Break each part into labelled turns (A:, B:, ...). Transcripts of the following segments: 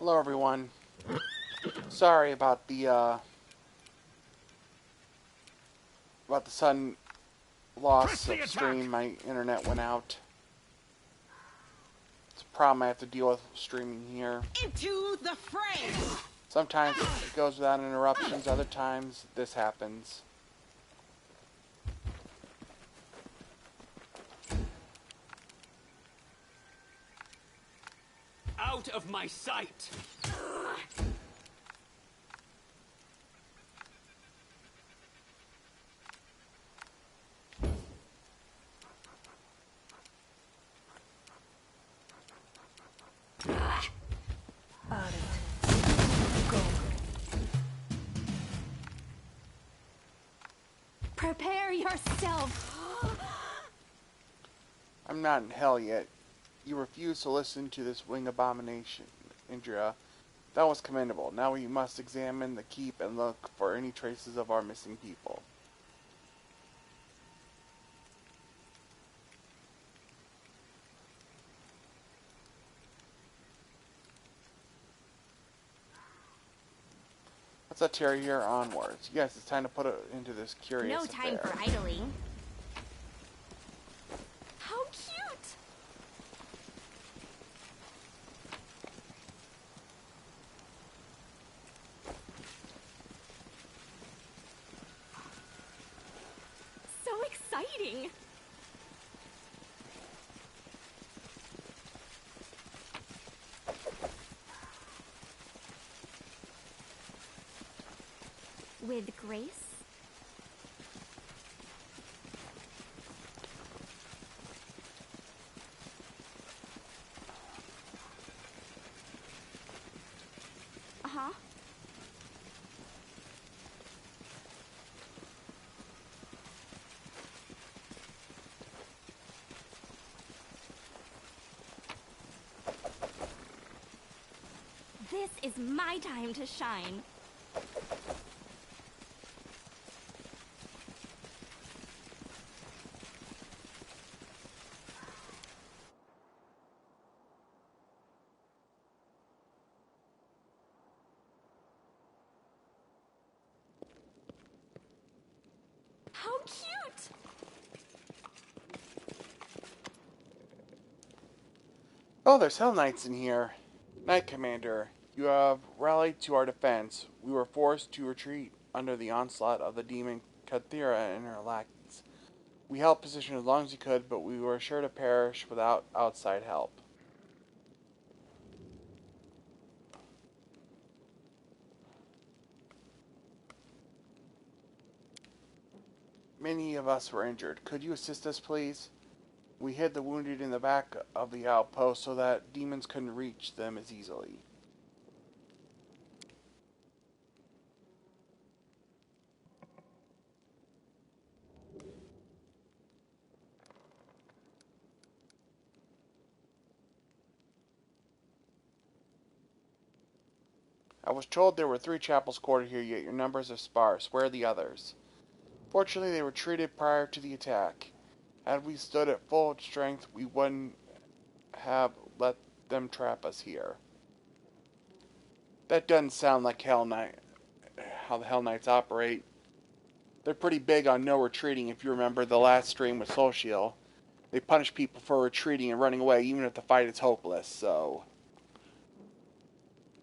A: Hello everyone. Sorry about the sudden loss of stream. My internet went out. It's a problem I have to deal with streaming here.
B: Into the fray!
A: Sometimes it goes without interruptions, other times this happens.
C: Out of my sight!
B: Prepare yourself!
A: I'm not in hell yet. You refuse to listen to this wing abomination, Indra. That was commendable. Now we must examine the keep and look for any traces of our missing people. Let's tear here onwards. Yes, it's time to put it into this curious
B: No time
A: affair.
B: for idling. How cute! So exciting! With grace? Uh-huh. This is my time to shine. How cute!
A: Oh, there's Hell Knights in here. Knight Commander, you have rallied to our defense. We were forced to retreat under the onslaught of the demon Kathira and her lackeys. We held position as long as we could, but we were sure to perish without outside help. Many of us were injured. Could you assist us, please? We hid the wounded in the back of the outpost so that demons couldn't reach them as easily. I was told there were 3 chapels quartered here, yet your numbers are sparse. Where are the others? Fortunately, they retreated prior to the attack. Had we stood at full strength, we wouldn't have let them trap us here. That doesn't sound like how the Hell Knights operate. They're pretty big on no retreating. If you remember the last stream with Social, they punish people for retreating and running away, even if the fight is hopeless. So,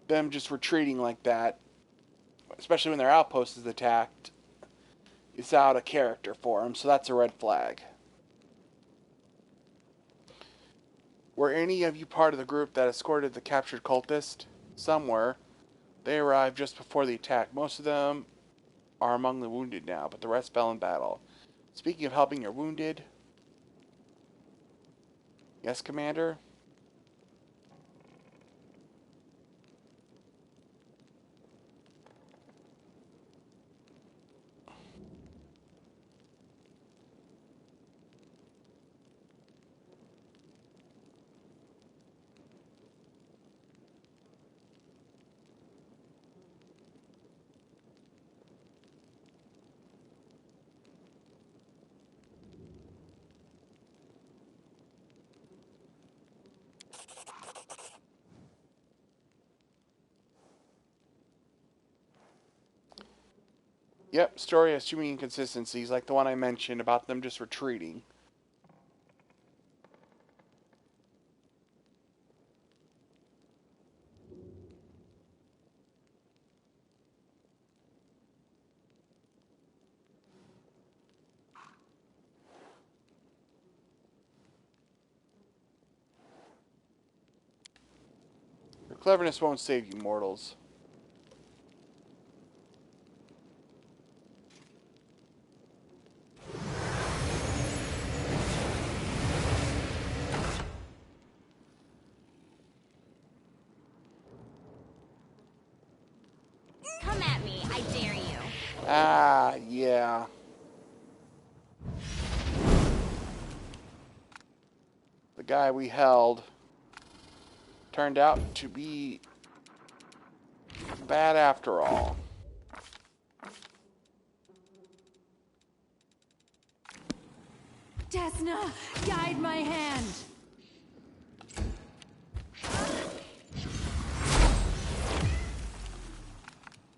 A: them just retreating like that, especially when their outpost is attacked, is out of character for them. So that's a red flag. Were any of you part of the group that escorted the captured cultist? Some were. They arrived just before the attack. Most of them are among the wounded now, but the rest fell in battle. Speaking of helping your wounded... Yes, Commander? Yep, story has too many inconsistencies, like the one I mentioned about them just retreating. Your cleverness won't save you, mortals.
B: Come at me, I dare you.
A: Ah, yeah. The guy we held turned out to be bad after all.
D: Desna, guide my hand.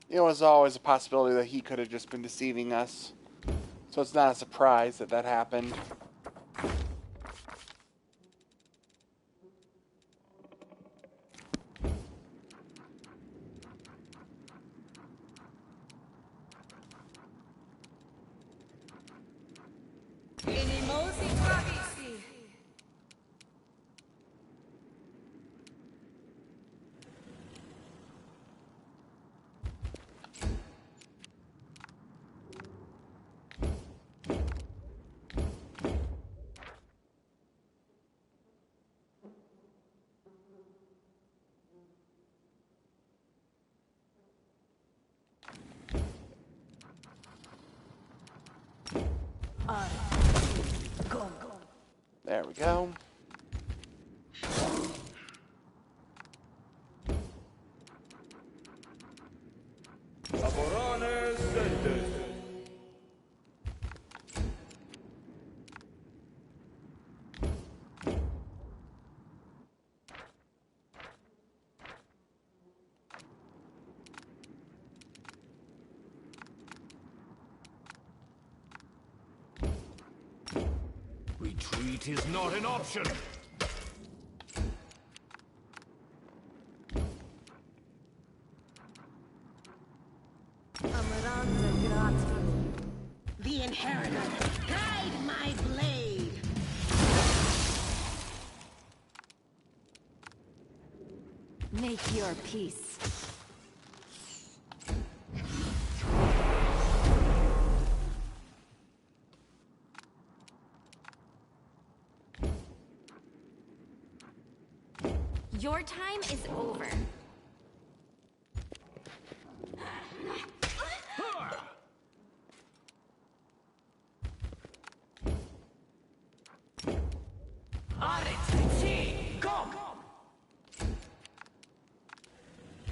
A: It was always a possibility that he could have just been deceiving us. So it's not a surprise that that happened. There we go.
C: Retreat is not an option.
E: The inheritor, guide my blade.
D: Make your peace.
B: Your time is over.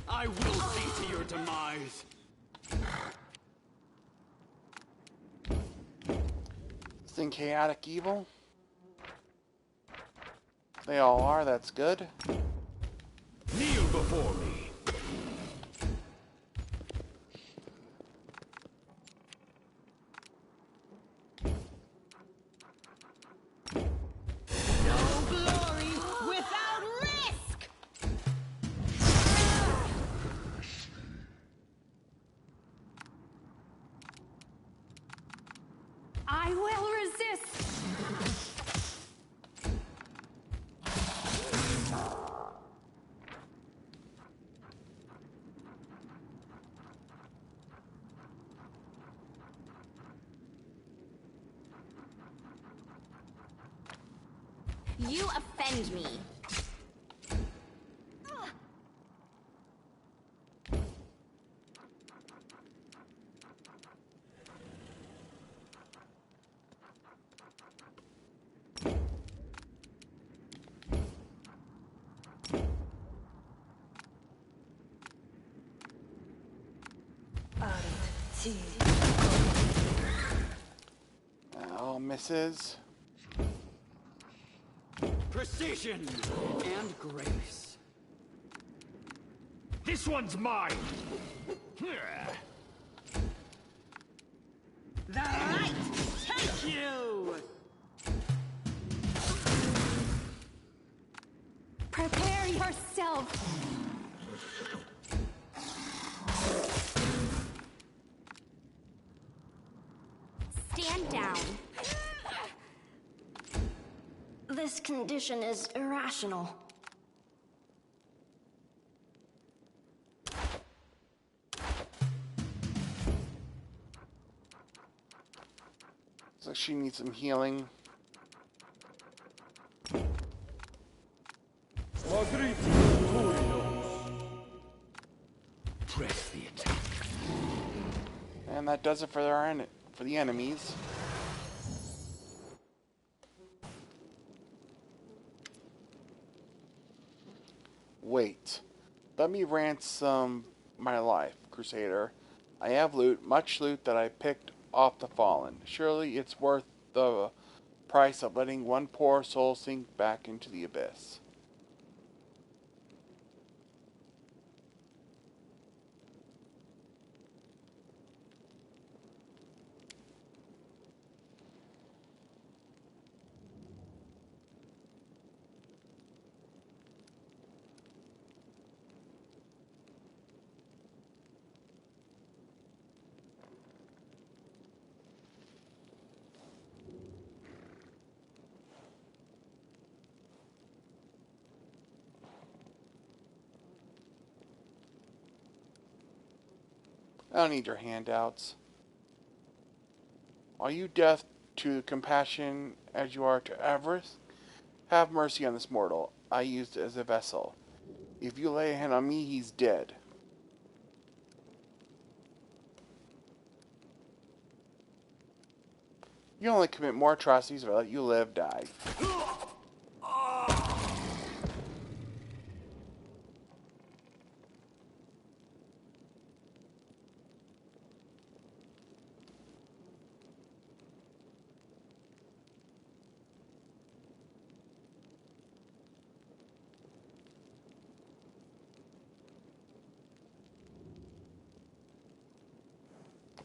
C: I will see to your demise.
A: Thing chaotic evil? They all are, that's good.
C: Kneel before me.
E: No glory without risk.
D: I will resist.
B: You offend me.
A: All misses.
C: Precision and grace. This one's mine.
E: The light take you!
D: Prepare yourself.
B: Stand down.
F: This condition is irrational.
A: Looks like she needs some healing.
C: Press the attack.
A: And that does it for for the enemies. Wait. Let me ransom my life, Crusader. I have loot, much loot that I picked off the fallen. Surely it's worth the price of letting one poor soul sink back into the abyss. I don't need your handouts. Are you deaf to compassion as you are to avarice? Have mercy on this mortal I used as a vessel. If you lay a hand on me, he's dead. You only commit more atrocities if I let you live, die.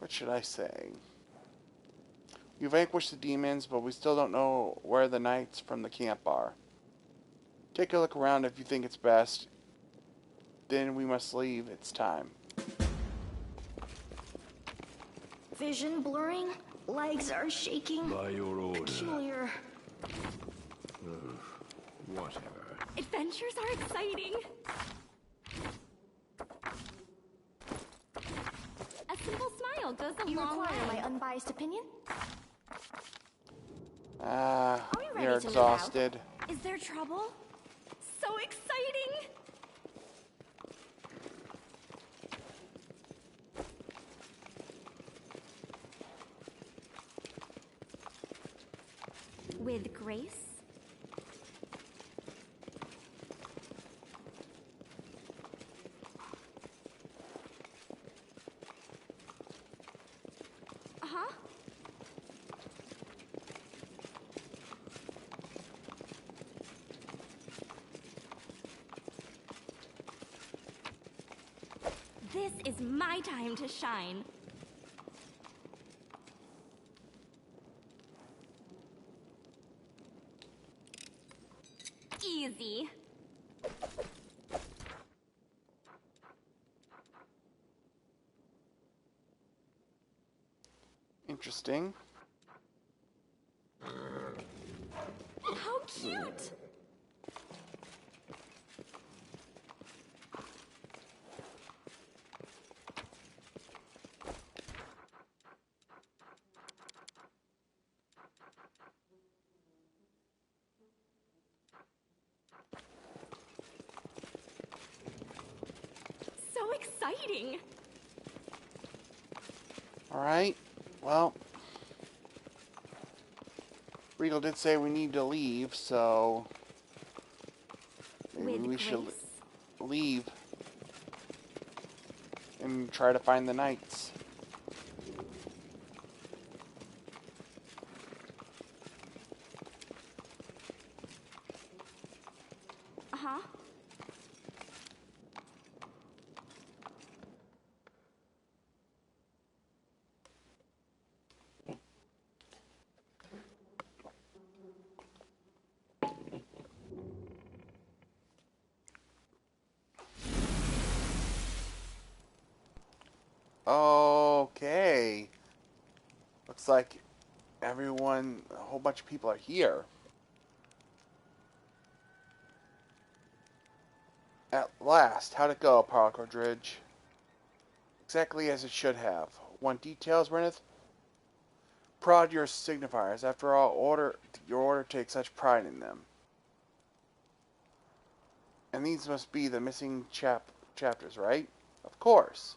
A: What should I say? We vanquished the demons, but we still don't know where the knights from the camp are. Take a look around if you think it's best. Then we must leave. It's time.
F: Vision blurring, legs are shaking.
C: By your order.
F: Peculiar.
C: Whatever.
B: Adventures are exciting. A simple smile goes a
F: You
B: long
F: require
B: way.
F: my unbiased opinion?
B: we
A: You're
B: ready to move
A: exhausted.
B: Is there trouble? So exciting! With grace? Uh-huh. This is my time to shine. Easy.
A: Interesting.
B: How cute! So exciting!
A: Alright. Well, Regell did say we need to leave, so maybe
B: With
A: we should
B: grace?
A: leave and try to find the knights.
B: Uh-huh.
A: looks like everyone, a whole bunch of people are here. At last, how'd it go, Parkerdridge? Exactly as it should have. Want details, Reneth? Prod your signifiers. After all, your order takes such pride in them. And these must be the missing chapters, right? Of course.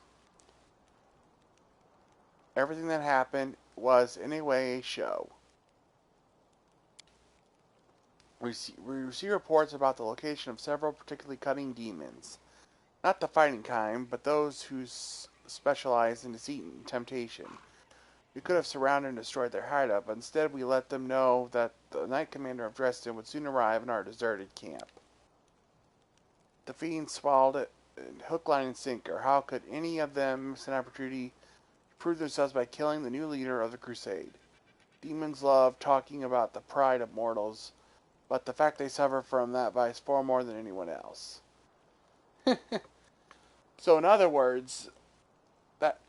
A: Everything that happened was, in a way, a show. We receive reports about the location of several particularly cunning demons. Not the fighting kind, but those who specialize in deceit and temptation. We could have surrounded and destroyed their hideout, but instead we let them know that the Knight Commander of Dresden would soon arrive in our deserted camp. The fiends swallowed it hook, line, and sinker. How could any of them miss an opportunity to prove themselves by killing the new leader of the crusade? Demons love talking about the pride of mortals, but the fact they suffer from that vice far more than anyone else. So in other words, that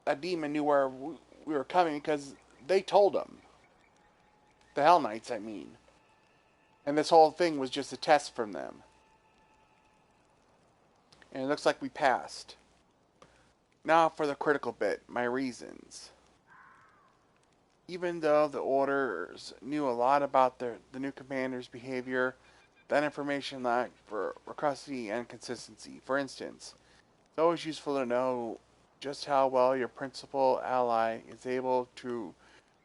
A: a demon knew where we were coming because they told him. The Hell Knights, I mean. And this whole thing was just a test from them. And it looks like we passed. Now for the critical bit, my reasons. Even though the orders knew a lot about the new commander's behavior, that information lacked for veracity and consistency. For instance, it's always useful to know just how well your principal ally is able to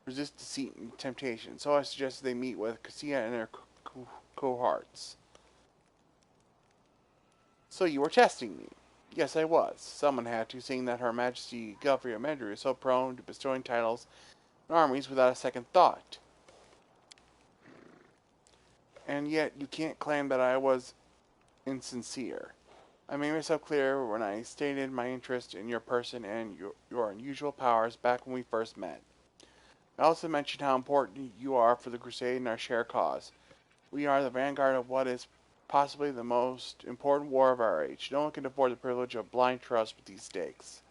A: resist deceit and temptation. So I suggested they meet with Cassia and their cohorts. So you were testing me. Yes, I was. Someone had to, seeing that Her Majesty Gelfrey of Medru is so prone to bestowing titles and armies without a second thought. And yet you can't claim that I was insincere. I made myself clear when I stated my interest in your person and your unusual powers back when we first met. I also mentioned how important you are for the Crusade and our shared cause. We are the vanguard of what is possibly the most important war of our age. No one can afford the privilege of blind trust with these stakes.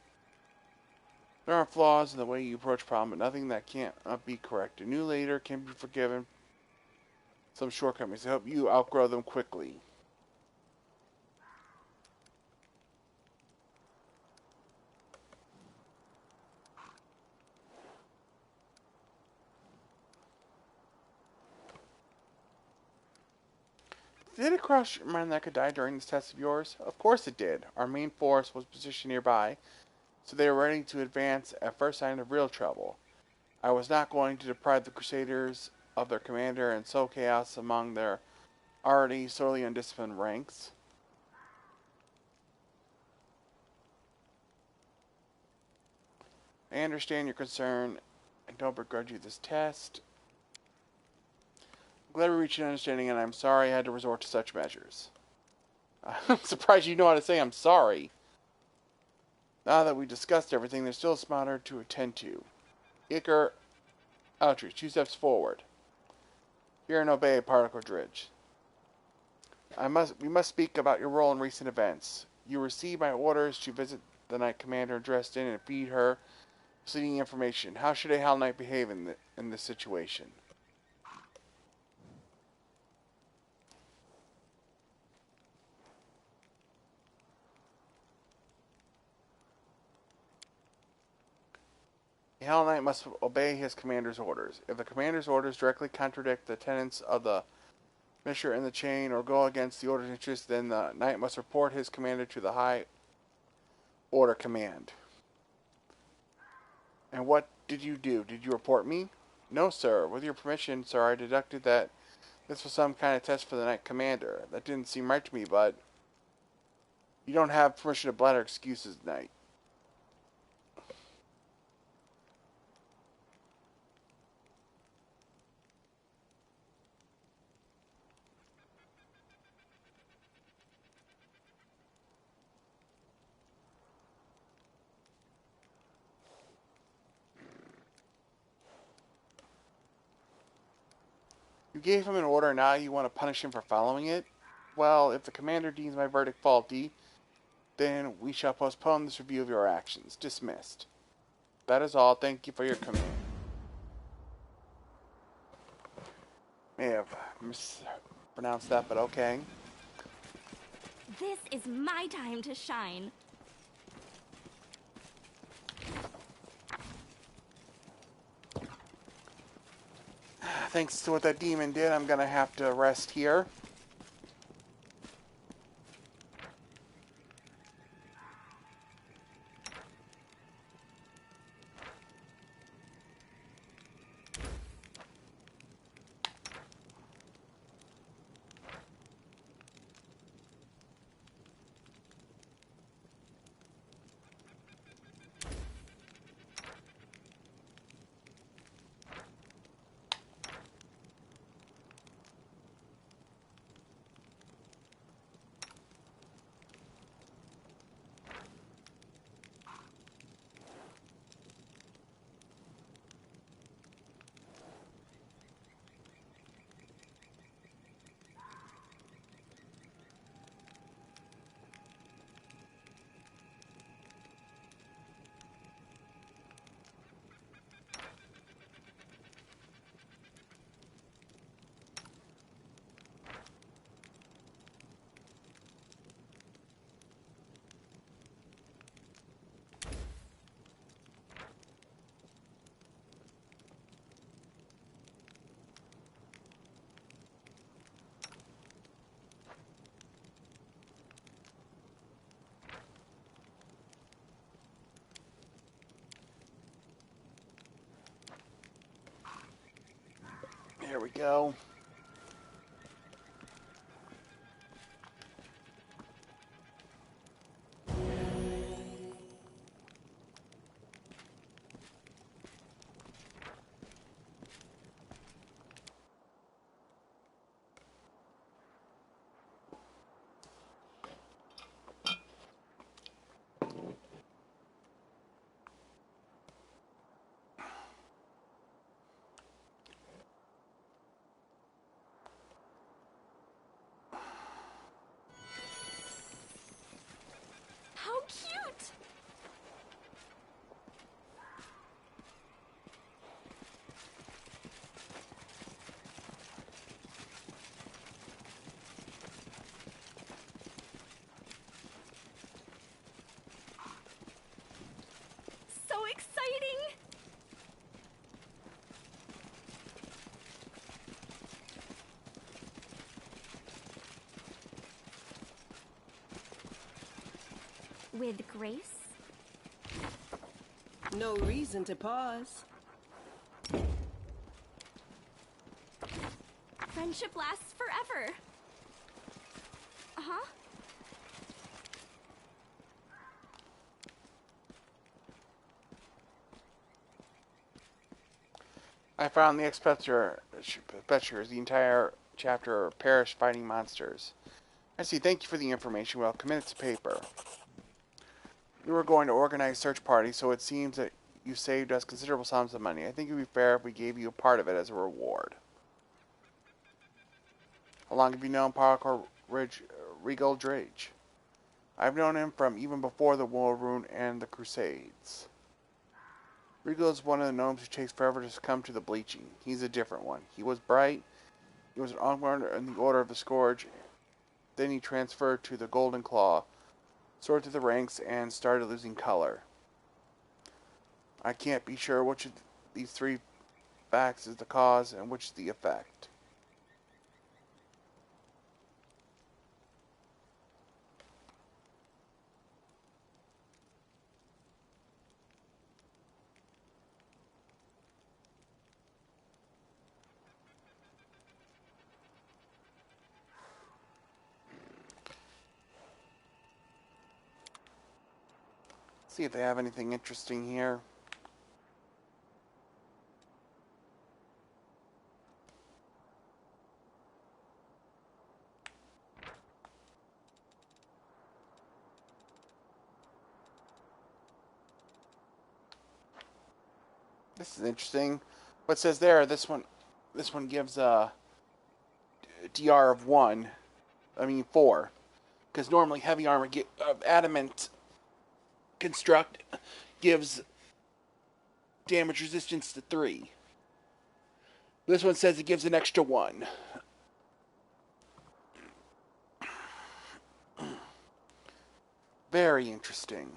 A: There are flaws in the way you approach problems, but nothing that can't be corrected. A new leader can be forgiven some shortcomings. I hope you outgrow them quickly. Did it cross your mind that I could die during this test of yours? Of course it did. Our main force was positioned nearby, so they were ready to advance at first sign of real trouble. I was not going to deprive the Crusaders of their commander and sow chaos among their already sorely undisciplined ranks. I understand your concern and don't begrudge you this test. I'm glad we reached an understanding, and I'm sorry I had to resort to such measures. I'm surprised you know how to say I'm sorry. Now that we discussed everything, there's still a matter to attend to. Iker, Outreach, 2 steps forward. Hear and obey, Parkerdridge. We must speak about your role in recent events. You received my orders to visit the Knight Commander in Dresden and feed her misleading information. How should a Hell Knight behave in this situation? A Hell Knight must obey his commander's orders. If the commander's orders directly contradict the tenets of the measure in the chain or go against the order's interests, then the knight must report his commander to the High Order Command. And what did you do? Did you report me? No, sir. With your permission, sir, I deducted that this was some kind of test for the Knight Commander. That didn't seem right to me, but you don't have permission to blather excuses, Knight. You gave him an order, now you want to punish him for following it? Well, if the commander deems my verdict faulty, then we shall postpone this review of your actions. Dismissed. That is all. Thank you for your command. May have mispronounced that, but okay.
B: This is my time to shine.
A: Thanks to what that demon did, I'm gonna have to rest here. There we go.
B: How cute! So exciting! With grace?
E: No reason to pause.
B: Friendship lasts forever. Uh-huh.
A: I found the Expectors, the entire chapter of Perish Fighting Monsters. I see, thank you for the information. Well, commit it to paper. We were going to organize search parties, so it seems that you saved us considerable sums of money. I think it would be fair if we gave you a part of it as a reward. How long have you known Parkour Regell Drage? I've known him from even before the War Rune and the Crusades. Regell is one of the gnomes who takes forever to succumb to the bleaching. He's a different one. He was bright. He was an onward in the Order of the Scourge. Then he transferred to the Golden Claw, soared through the ranks, and started losing color. I can't be sure which of these three facts is the cause and which is the effect. See if they have anything interesting here. This is interesting. What it says there, this one gives a DR of 1. I mean 4. Because normally heavy armor of adamant construct gives damage resistance to 3. This one says it gives an extra 1. Very interesting.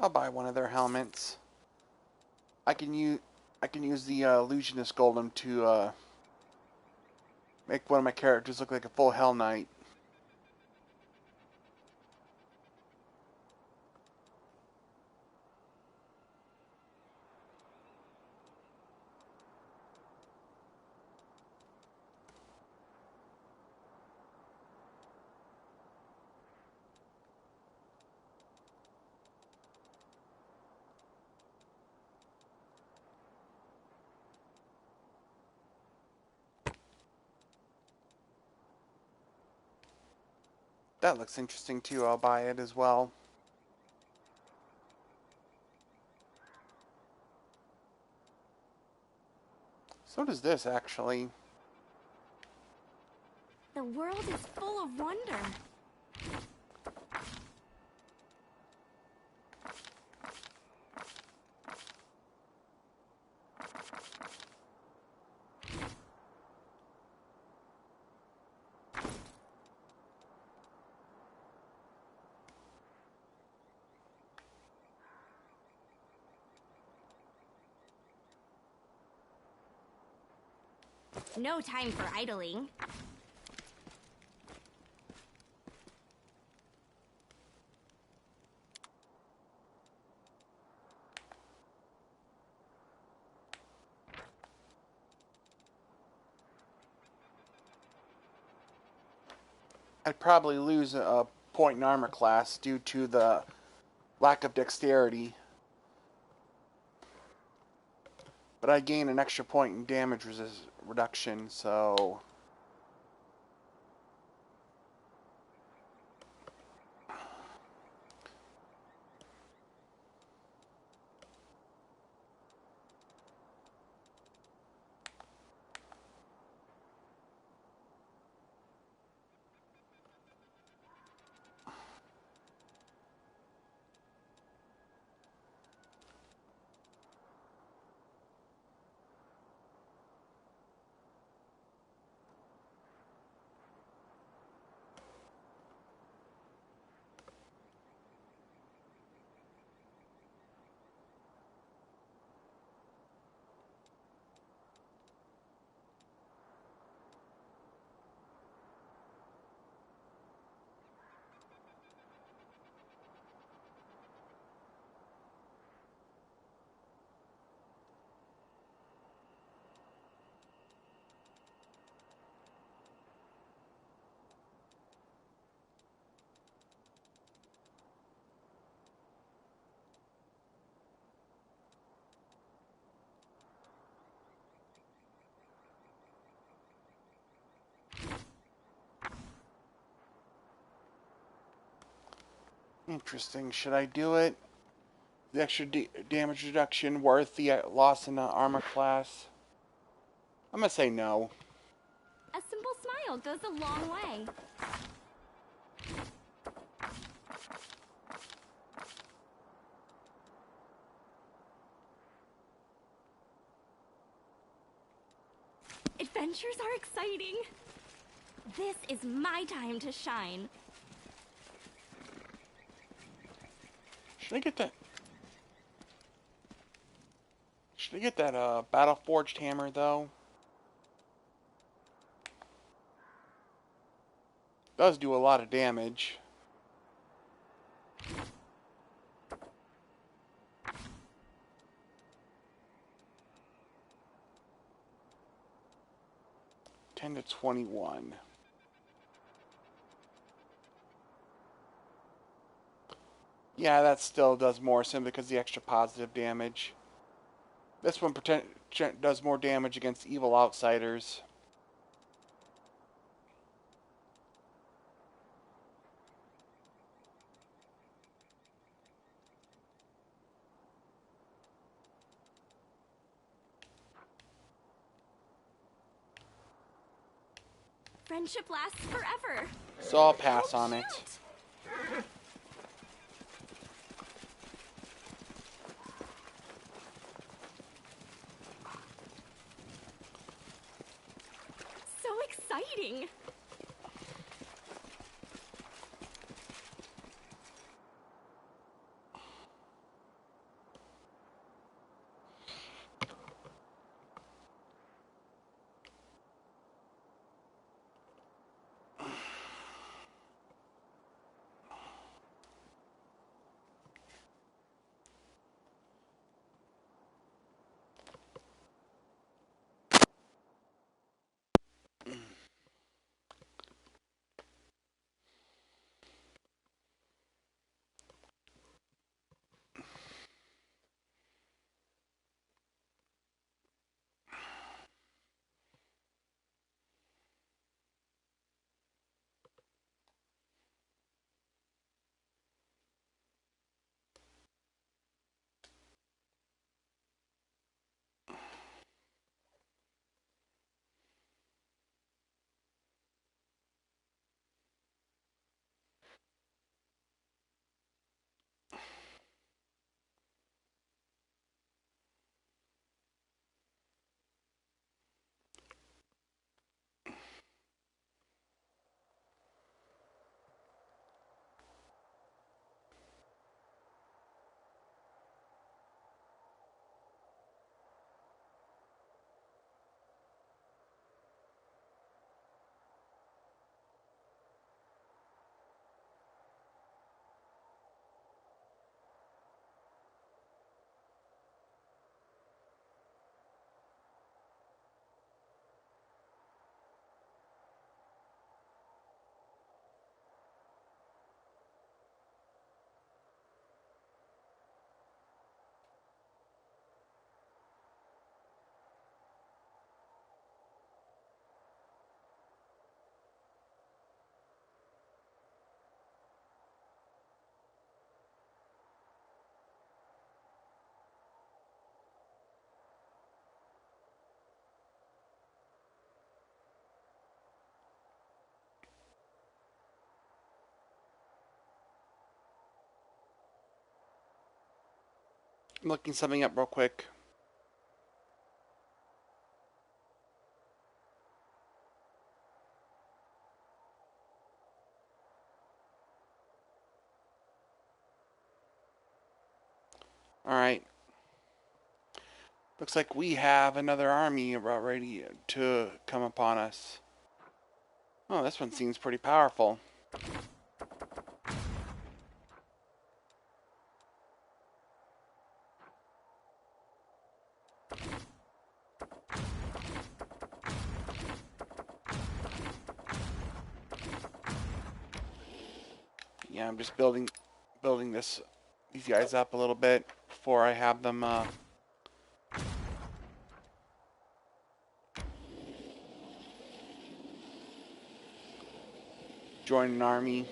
A: I'll buy one of their helmets. I can use the illusionist golem to make one of my characters look like a full Hell Knight. That looks interesting too. I'll buy it as well. So does this, actually.
B: The world is full of wonder. No time for idling.
A: I'd probably lose a point in armor class due to the lack of dexterity. But I gain an extra point in damage reduction, so... Interesting. Should I do it? The extra damage reduction worth the loss in the armor class? I'm gonna say no.
B: A simple smile goes a long way. Adventures are exciting. This is my time to shine.
A: Should I get that? Should I get that battle forged hammer though? Does do a lot of damage. 10 to 21. Yeah, that still does more simply because of the extra positive damage. This one does more damage against evil outsiders.
B: Friendship lasts forever.
A: So I'll pass
B: Oh,
A: on it.
B: cute. So exciting.
A: I'm looking something up real quick. Alright. Looks like we have another army about ready to come upon us. Oh, this one seems pretty powerful. Yeah, I'm just building these guys up a little bit before I have them join an army.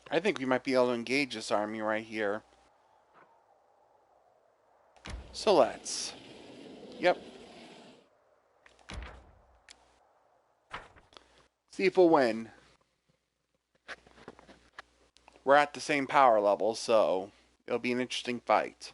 A: I think we might be able to engage this army right here. So let's. Yep. See if we'll win. We're at the same power level, so it'll be an interesting fight.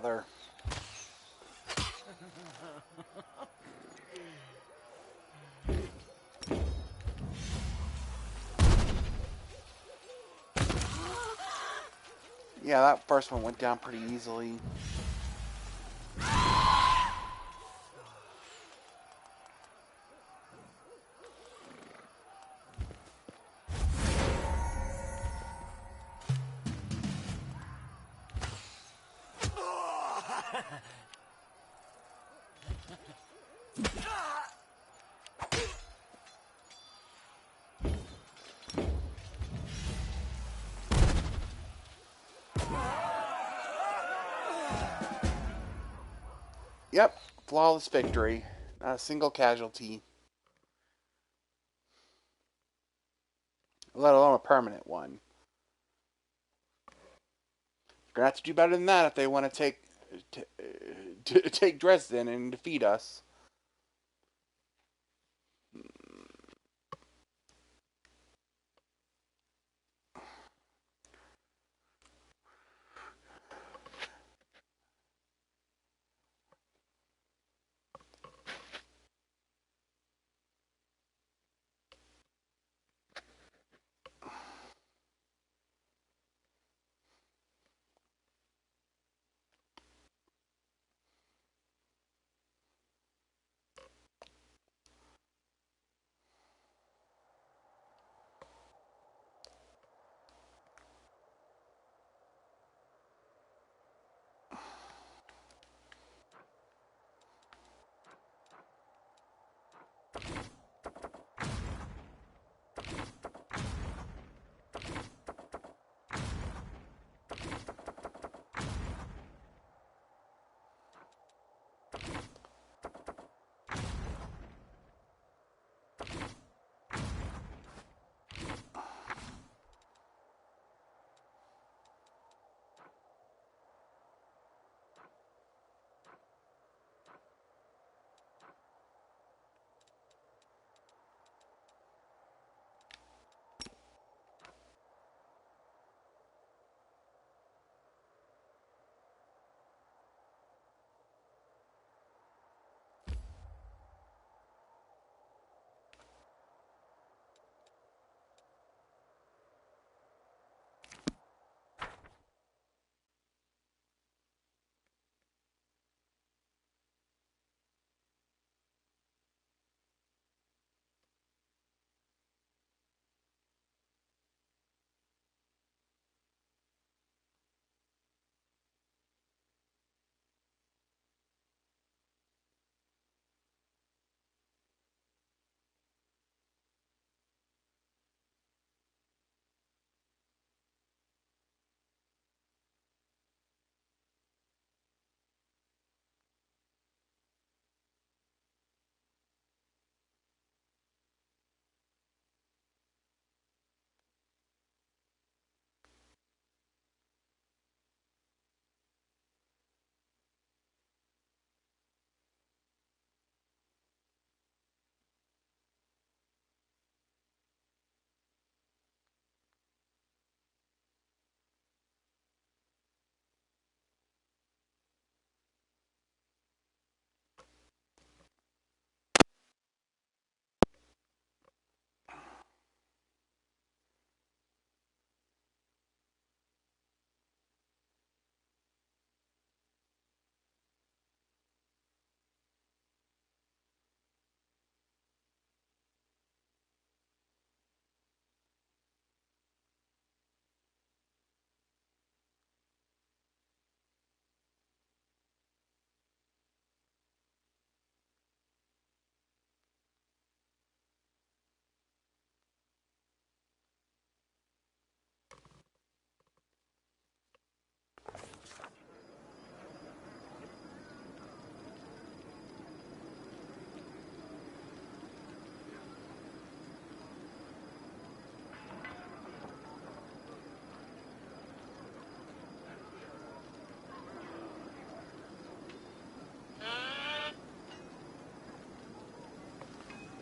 A: bother. Yeah, that first one went down pretty easily. Yep, flawless victory. Not a single casualty. Let alone a permanent one. Gonna have to do better than that if they want to take Dresden and defeat us.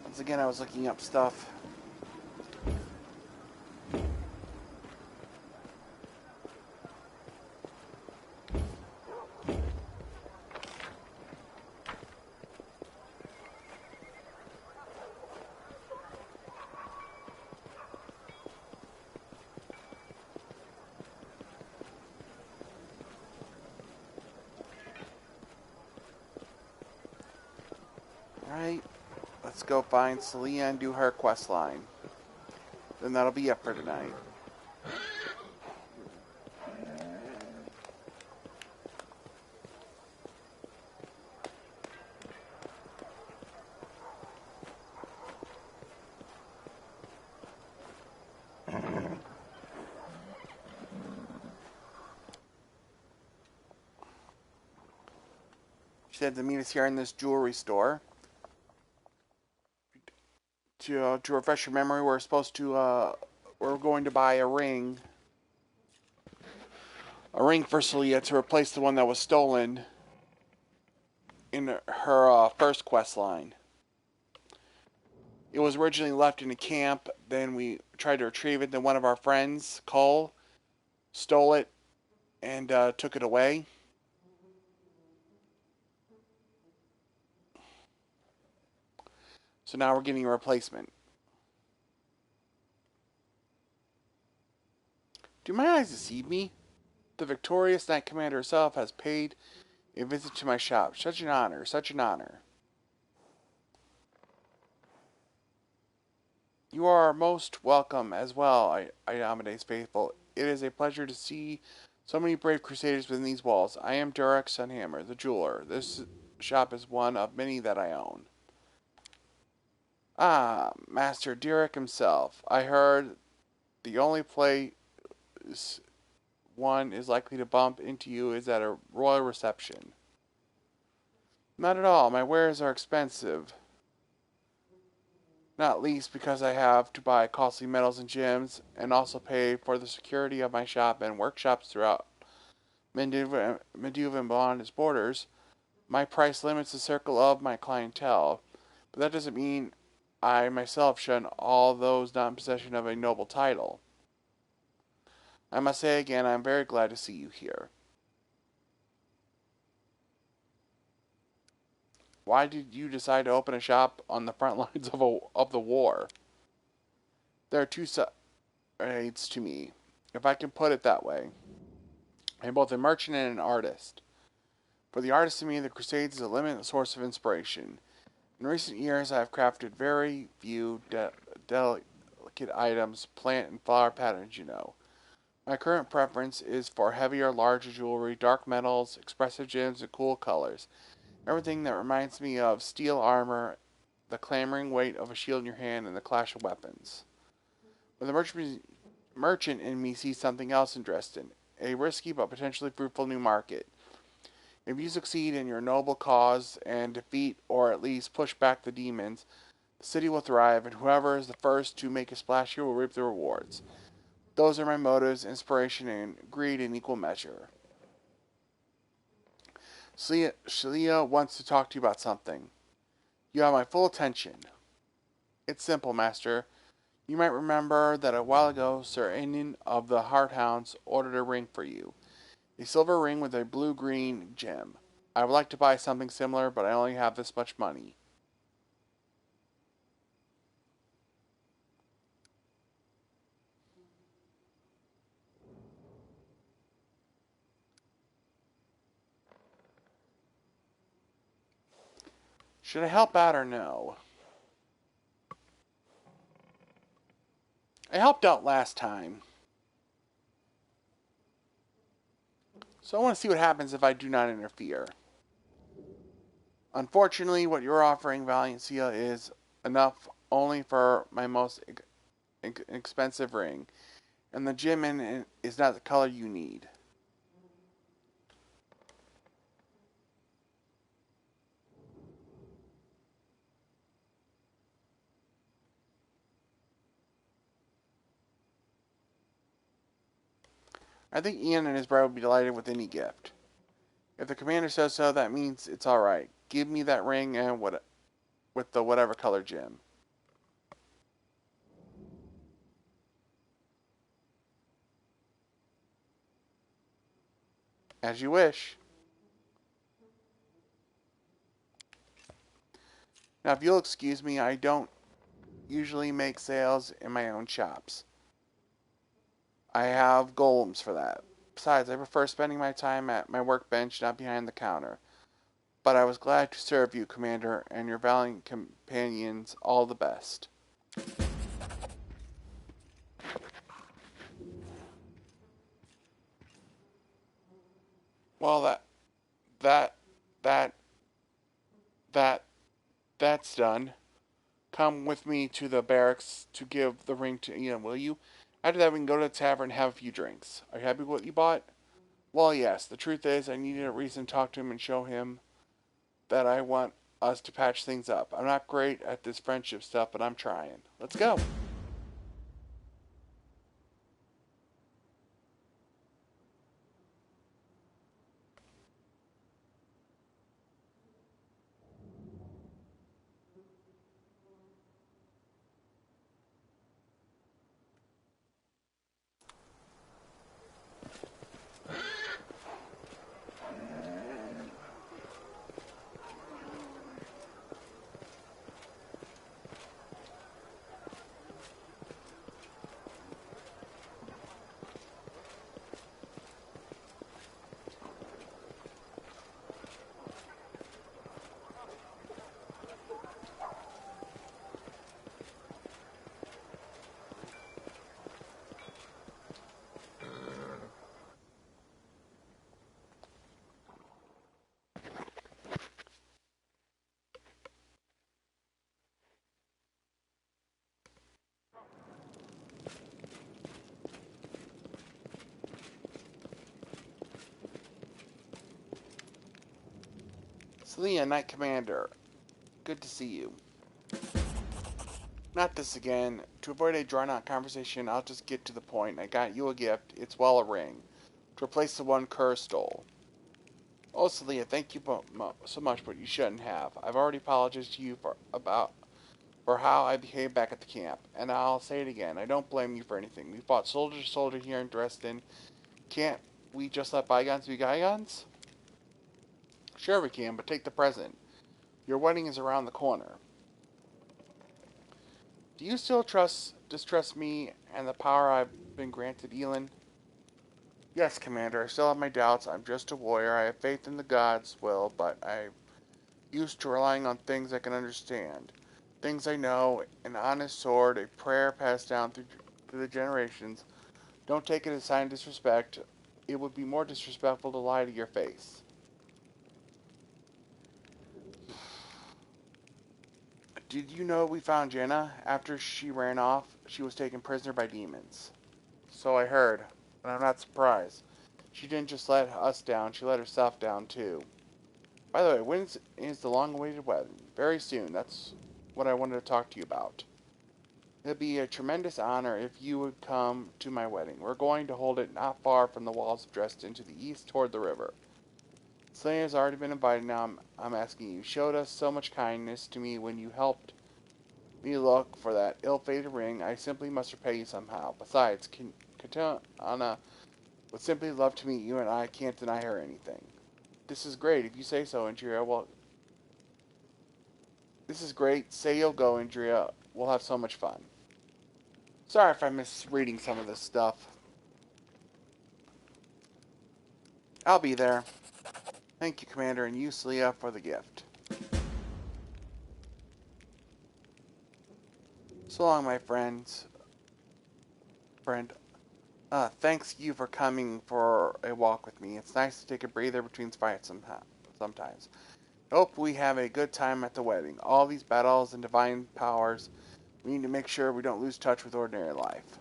A: Once again, I was looking up stuff. Alright, let's go find Sellah and do her quest line. Then that'll be it for tonight. She said to meet us here in this jewelry store. To refresh your memory, we're going to buy a ring for Sellah to replace the one that was stolen in her first quest line. It was originally left in a camp, then we tried to retrieve it, then one of our friends, Cole, stole it and took it away. So now we're getting a replacement. Do my eyes deceive me? The victorious Knight Commander herself has paid a visit to my shop. Such an honor, such an honor. You are most welcome as well, Amadeus Faithful. It is a pleasure to see so many brave crusaders within these walls. I am Durek Sunhammer, the jeweler. This shop is one of many that I own. Ah, Master Durek himself. I heard the only place one is likely to bump into you is at a royal reception. Not at all. My wares are expensive. Not least because I have to buy costly metals and gems, and also pay for the security of my shop and workshops throughout Medieval and beyond its borders. My price limits the circle of my clientele, but that doesn't mean I myself shun all those not in possession of a noble title. I must say again, I am very glad to see you here. Why did you decide to open a shop on the front lines of the war? There are two sides to me, if I can put it that way. I am both a merchant and an artist. For the artist in me, the Crusades is a limitless source of inspiration. In recent years, I have crafted very few delicate items, plant and flower patterns, you know. My current preference is for heavier, larger jewelry, dark metals, expressive gems, and cool colors. Everything that reminds me of steel armor, the clamoring weight of a shield in your hand, and the clash of weapons. But the merchant in me sees something else interesting, a risky but potentially fruitful new market. If you succeed in your noble cause and defeat or at least push back the demons, the city will thrive, and whoever is the first to make a splash here will reap the rewards. Those are my motives, inspiration, and greed in equal measure. Sellah wants to talk to you about something. You have my full attention. It's simple, Master. You might remember that a while ago Sir Anin of the Hearthounds ordered a ring for you. A silver ring with a blue-green gem. I would like to buy something similar, but I only have this much money. Should I help out or no? I helped out last time. So I want to see what happens if I do not interfere. Unfortunately, what you're offering, Valiant Sellah, is enough only for my most expensive ring, and the gem in it is not the color you need. I think Ian and his bride will be delighted with any gift. If the commander says so, that means it's alright. Give me that ring and with the whatever color gem. As you wish. Now, if you'll excuse me, I don't usually make sales in my own shops. I have golems for that. Besides, I prefer spending my time at my workbench, not behind the counter. But I was glad to serve you, Commander, and your valiant companions all the best. Well, that, that, that, that's done. Come with me to the barracks to give the ring to Ian, will you? After that, we can go to the tavern and have a few drinks. Are you happy with what you bought? Well, yes. The truth is, I needed a reason to talk to him and show him that I want us to patch things up. I'm not great at this friendship stuff, but I'm trying. Let's go. Sellah, Knight Commander. Good to see you. Not this again. To avoid a drawn-out conversation, I'll just get to the point. I got you a gift. It's well a ring. To replace the one Kerr stole. Oh, Sellah, thank you so much, but you shouldn't have. I've already apologized to you for how I behaved back at the camp, and I'll say it again. I don't blame you for anything. We fought soldier to soldier here in Dresden. Can't we just let bygones be bygones? Sure we can, but take the present. Your wedding is around the corner. Do you still distrust me and the power I've been granted, Elin? Yes, Commander. I still have my doubts. I'm just a warrior. I have faith in the gods' will, but I'm used to relying on things I can understand. Things I know, an honest sword, a prayer passed down through the generations. Don't take it as a sign of disrespect. It would be more disrespectful to lie to your face. Did you know we found Jenna? After she ran off, she was taken prisoner by demons. So I heard, and I'm not surprised. She didn't just let us down, she let herself down too. By the way, when is the long-awaited wedding? Very soon. That's what I wanted to talk to you about. It'd be a tremendous honor if you would come to my wedding. We're going to hold it not far from the walls of Dresden to the east toward the river. Sellah has already been invited. Now I'm asking you. You showed us so much kindness to me when you helped me look for that ill-fated ring. I simply must repay you somehow. Besides, Katana would simply love to meet you, and I can't deny her anything. This is great. If you say so, Andrea, well, this is great. Say you'll go, Andrea. We'll have so much fun. Sorry if I'm misreading some of this stuff. I'll be there. Thank you, Commander, and you, Sellah, for the gift. So long, my friends. Friend. Thanks you for coming for a walk with me. It's nice to take a breather between fights sometimes. I hope we have a good time at the wedding. All these battles and divine powers, we need to make sure we don't lose touch with ordinary life.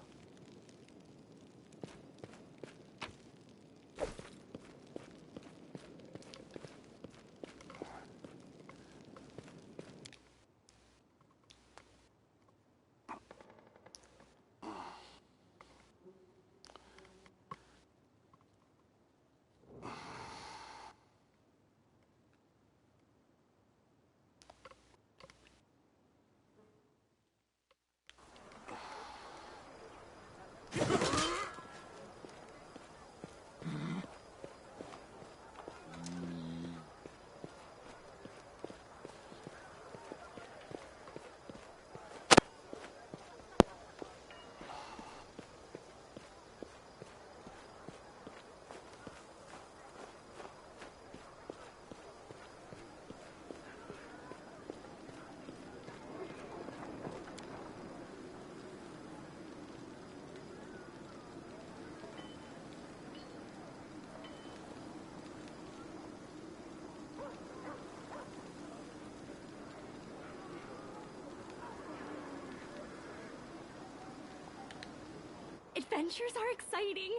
B: adventures are exciting.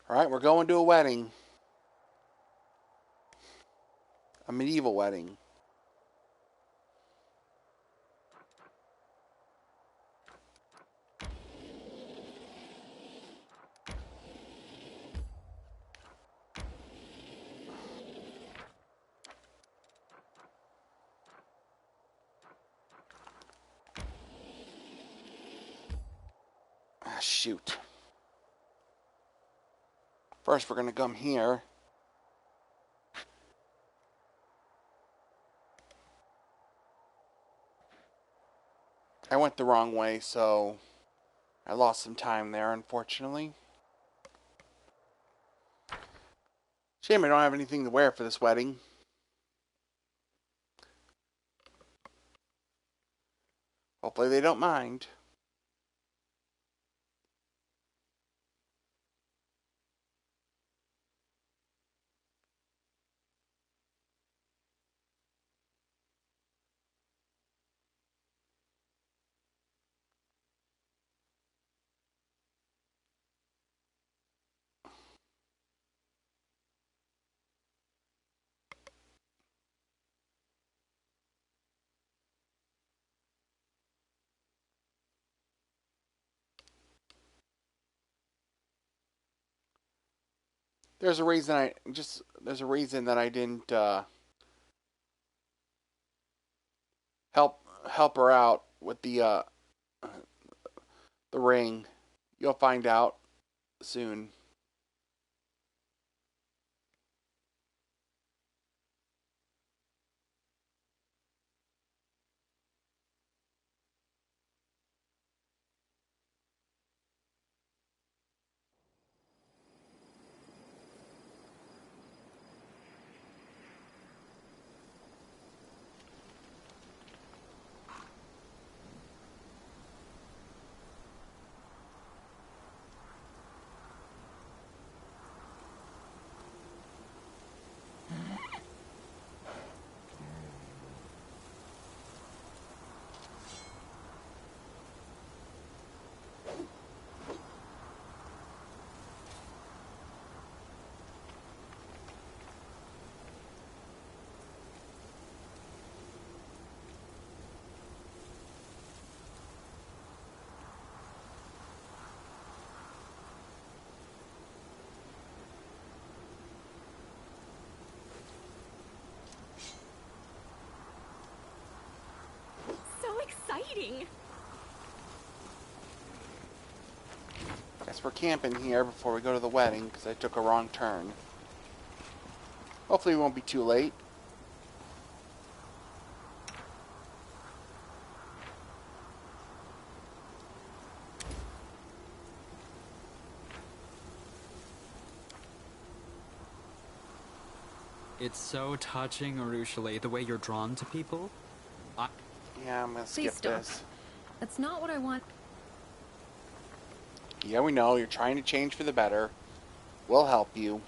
A: Alright, we're going to a wedding. A medieval wedding. Ah, shoot. First, we're going to come here. I went the wrong way, so I lost some time there, unfortunately. Shame I don't have anything to wear for this wedding. Hopefully they don't mind. There's a reason that I didn't help her out with the ring. You'll find out soon.
B: So exciting.
A: Guess we're camping here before we go to the wedding because I took a wrong turn. Hopefully we won't be too late.
G: It's so touching, Urushale, the way you're drawn to people.
A: Yeah, I'm gonna
D: Please
A: skip
D: stop.
A: this.
D: That's not what I want.
A: Yeah, we know you're trying to change for the better. We'll help you.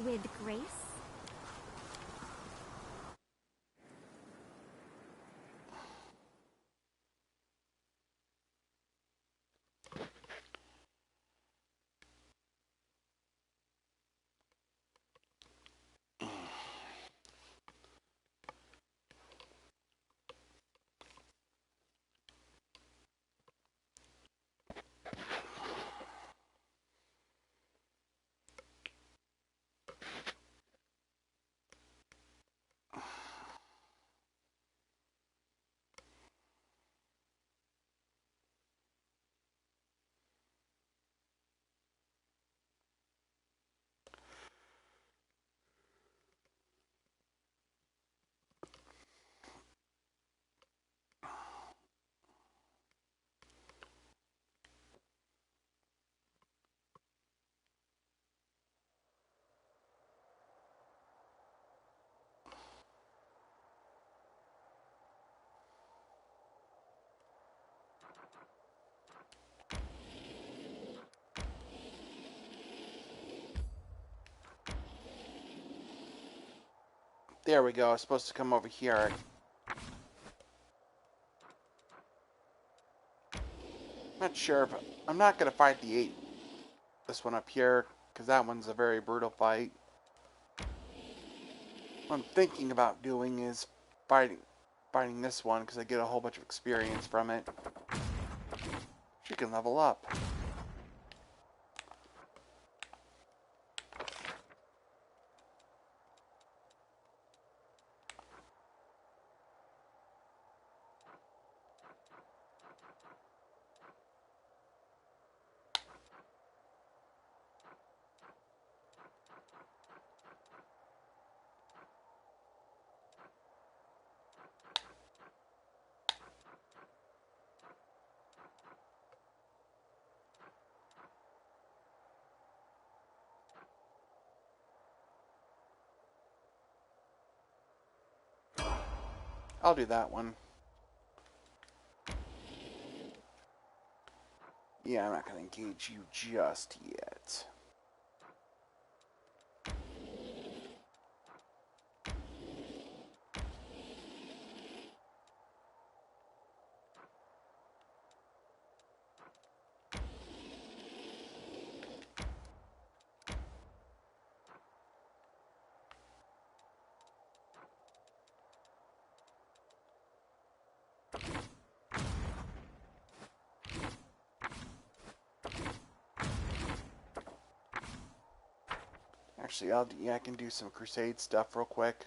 B: With grace?
A: There we go. It's supposed to come over here. Not sure, but I'm not going to fight this one up here, because that one's a very brutal fight. What I'm thinking about doing is fighting this one, because I get a whole bunch of experience from it. She can level up. I'll do that one. Yeah, I'm not going to engage you just yet. Actually, I can do some crusade stuff real quick.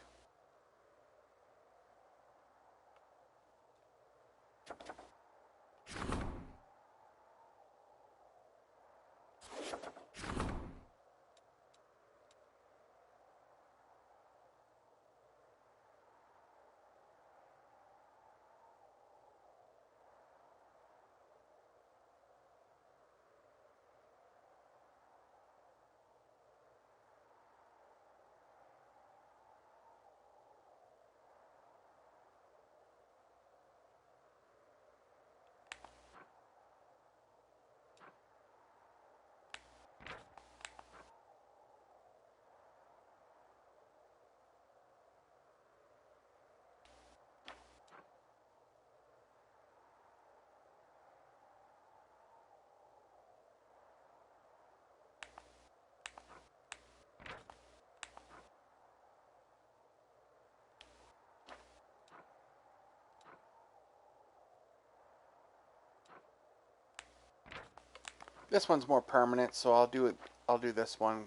A: This one's more permanent, so I'll do it. I'll do this one.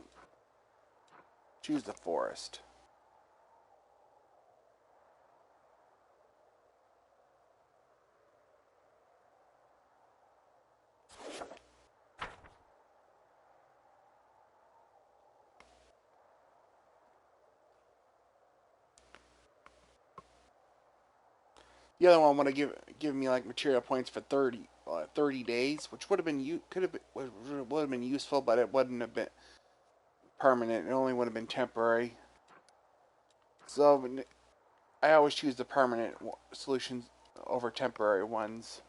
A: Choose the forest. The other one would have give me like material points for 30 days, which would have been would have been useful, but it wouldn't have been permanent. It only would have been temporary. So I always choose the permanent solutions over temporary ones.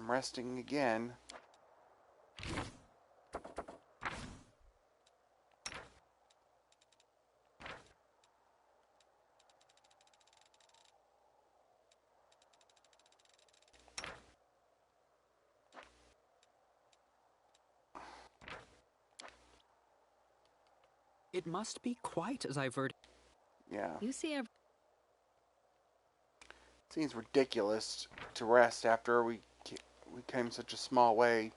A: I'm resting again.
G: It must be quite as I've heard.
A: Yeah.
D: You see every
A: Seems ridiculous to rest after we came such a small way.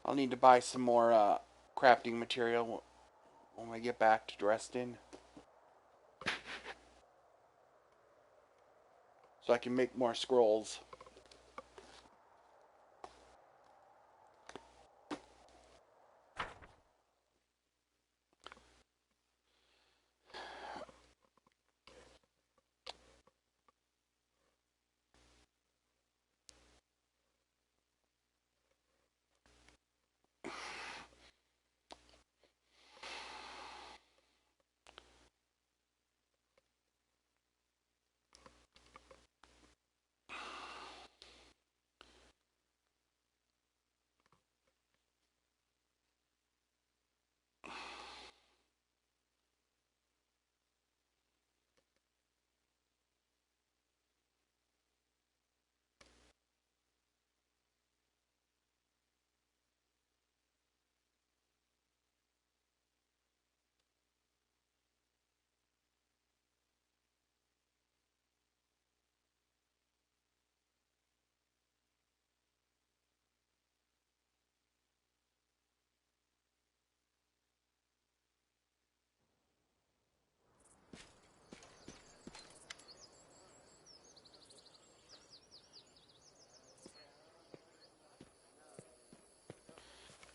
A: I'll need to buy some more crafting material when I get back to Dresden, so I can make more scrolls.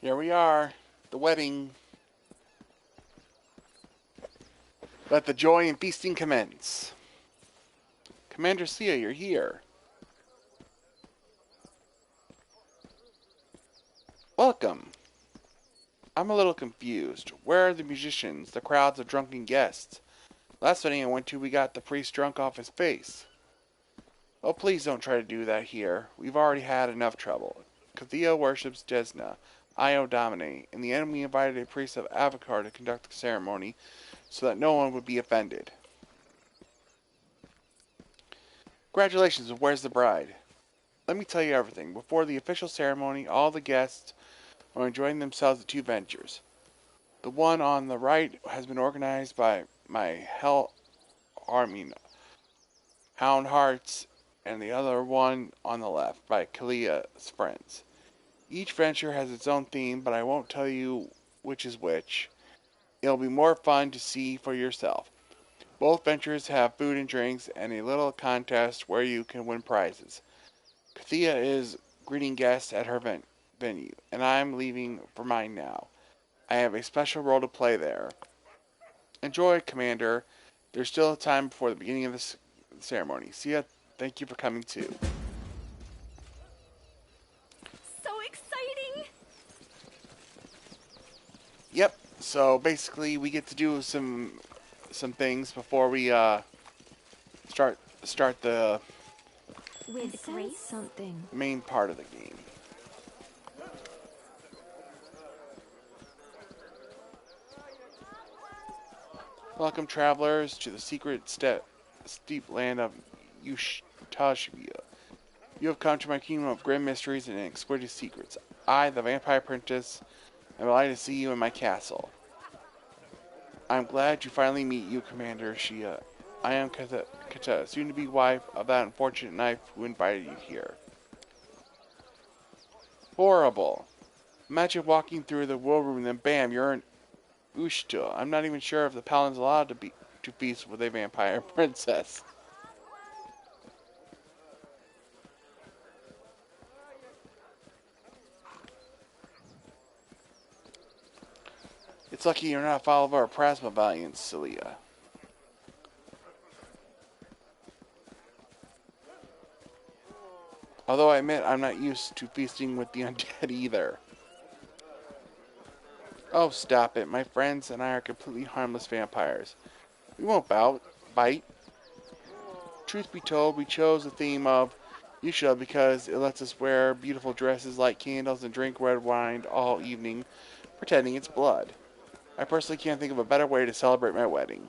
A: Here we are, the wedding. Let the joy and feasting commence. Commander Sellah, you're here. Welcome. I'm a little confused. Where are the musicians, the crowds of drunken guests? Last wedding I went to, we got the priest drunk off his face. Oh, please don't try to do that here. We've already had enough trouble. Cathia worships Desna, Io Domine, and the enemy invited a priest of Avocar to conduct the ceremony so that no one would be offended. Congratulations, and where's the bride? Let me tell you everything. Before the official ceremony, all the guests are enjoying themselves at two ventures. The one on the right has been organized by my Hound Hearts, and the other one on the left by Kalia's friends. Each venture has its own theme, but I won't tell you which is which. It'll be more fun to see for yourself. Both ventures have food and drinks and a little contest where you can win prizes. Kathia is greeting guests at her venue, and I'm leaving for mine now. I have a special role to play there. Enjoy, Commander. There's still time before the beginning of the ceremony. See ya. Thank you for coming too.
B: So exciting!
A: Yep. So basically, we get to do some things before we start the
B: With grace?
D: something.
A: main part of the game. Welcome, travelers, to the steep land of Yushtashavia. You have come to my kingdom of grim mysteries and exquisite secrets. I, the vampire apprentice, am delighted to see you in my castle. I'm glad to finally meet you, Commander Shia. I am Kata, soon-to-be wife of that unfortunate knight who invited you here. Horrible. Imagine walking through the war room and then bam, you're in Ushta. I'm not even sure if the paladin's allowed to feast with a vampire princess. It's lucky you're not a follower of Prasma Valiant, Celia. Although I admit I'm not used to feasting with the undead either. Oh, stop it. My friends and I are completely harmless vampires. We won't bite. Truth be told, we chose the theme of You Shall because it lets us wear beautiful dresses, light candles, and drink red wine all evening, pretending it's blood. I personally can't think of a better way to celebrate my wedding.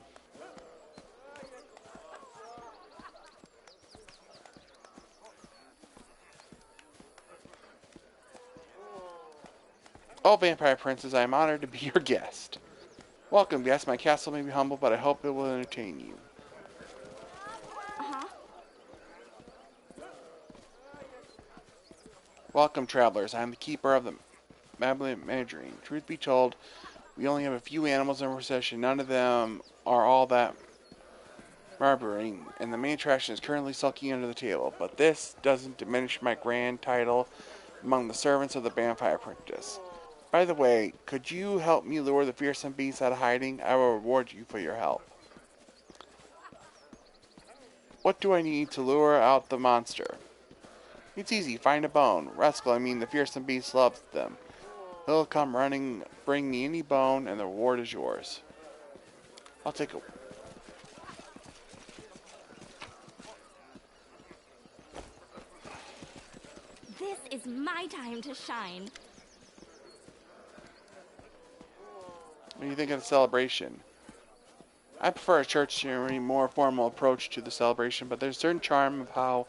A: Oh, Vampire Princess, I am honored to be your guest. Welcome, guest. My castle may be humble, but I hope it will entertain you.
B: Uh-huh.
A: Welcome, travelers. I am the keeper of the Mablet Mandarin. Truth be told, we only have a few animals in our possession. None of them are all that barbering, and the main attraction is currently sulking under the table. But this doesn't diminish my grand title among the servants of the Vampire Princess. By the way, could you help me lure the fearsome beast out of hiding? I will reward you for your help. What do I need to lure out the monster? It's easy. Find a bone. Rascal, I mean the fearsome beast loves them. He'll come running, bring me any bone, and the reward is yours. I'll take a...
B: This is my time to shine.
A: What do you think of the celebration? I prefer a church ceremony, more formal approach to the celebration, but there's a certain charm of how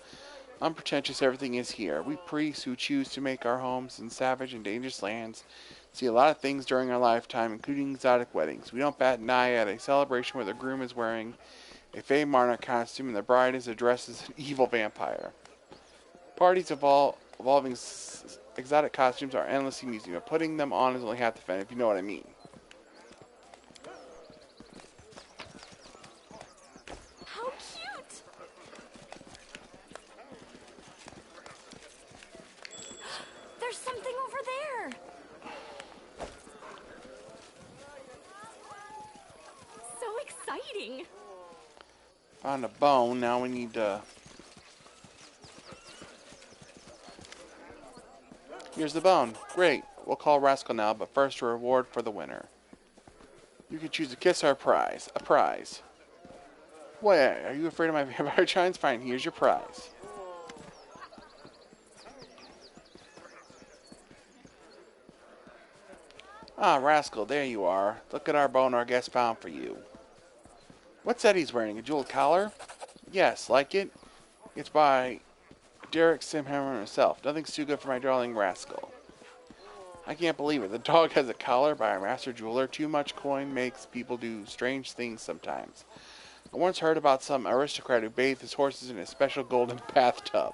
A: unpretentious everything is here. We priests who choose to make our homes in savage and dangerous lands see a lot of things during our lifetime, including exotic weddings. We don't bat an eye at a celebration where the groom is wearing a Fey Monarch costume and the bride is dressed as an evil vampire. Parties involving exotic costumes are endlessly amusing, but putting them on is only half the fun, if you know what I mean.
B: How cute! There's something over there! So exciting!
A: Found a bone, now we need to... Here's the bone. Great. We'll call Rascal now, but first a reward for the winner. You can choose a kiss or a prize. A prize. What? Are you afraid of my vampire giants? Fine, here's your prize. Ah, Rascal, there you are. Look at our bone our guest found for you. What's that he's wearing? A jeweled collar? Yes, like it? It's by Derek Simhammer himself. Nothing's too good for my darling Rascal. I can't believe it. The dog has a collar by a master jeweler. Too much coin makes people do strange things sometimes. I once heard about some aristocrat who bathed his horses in a special golden bathtub.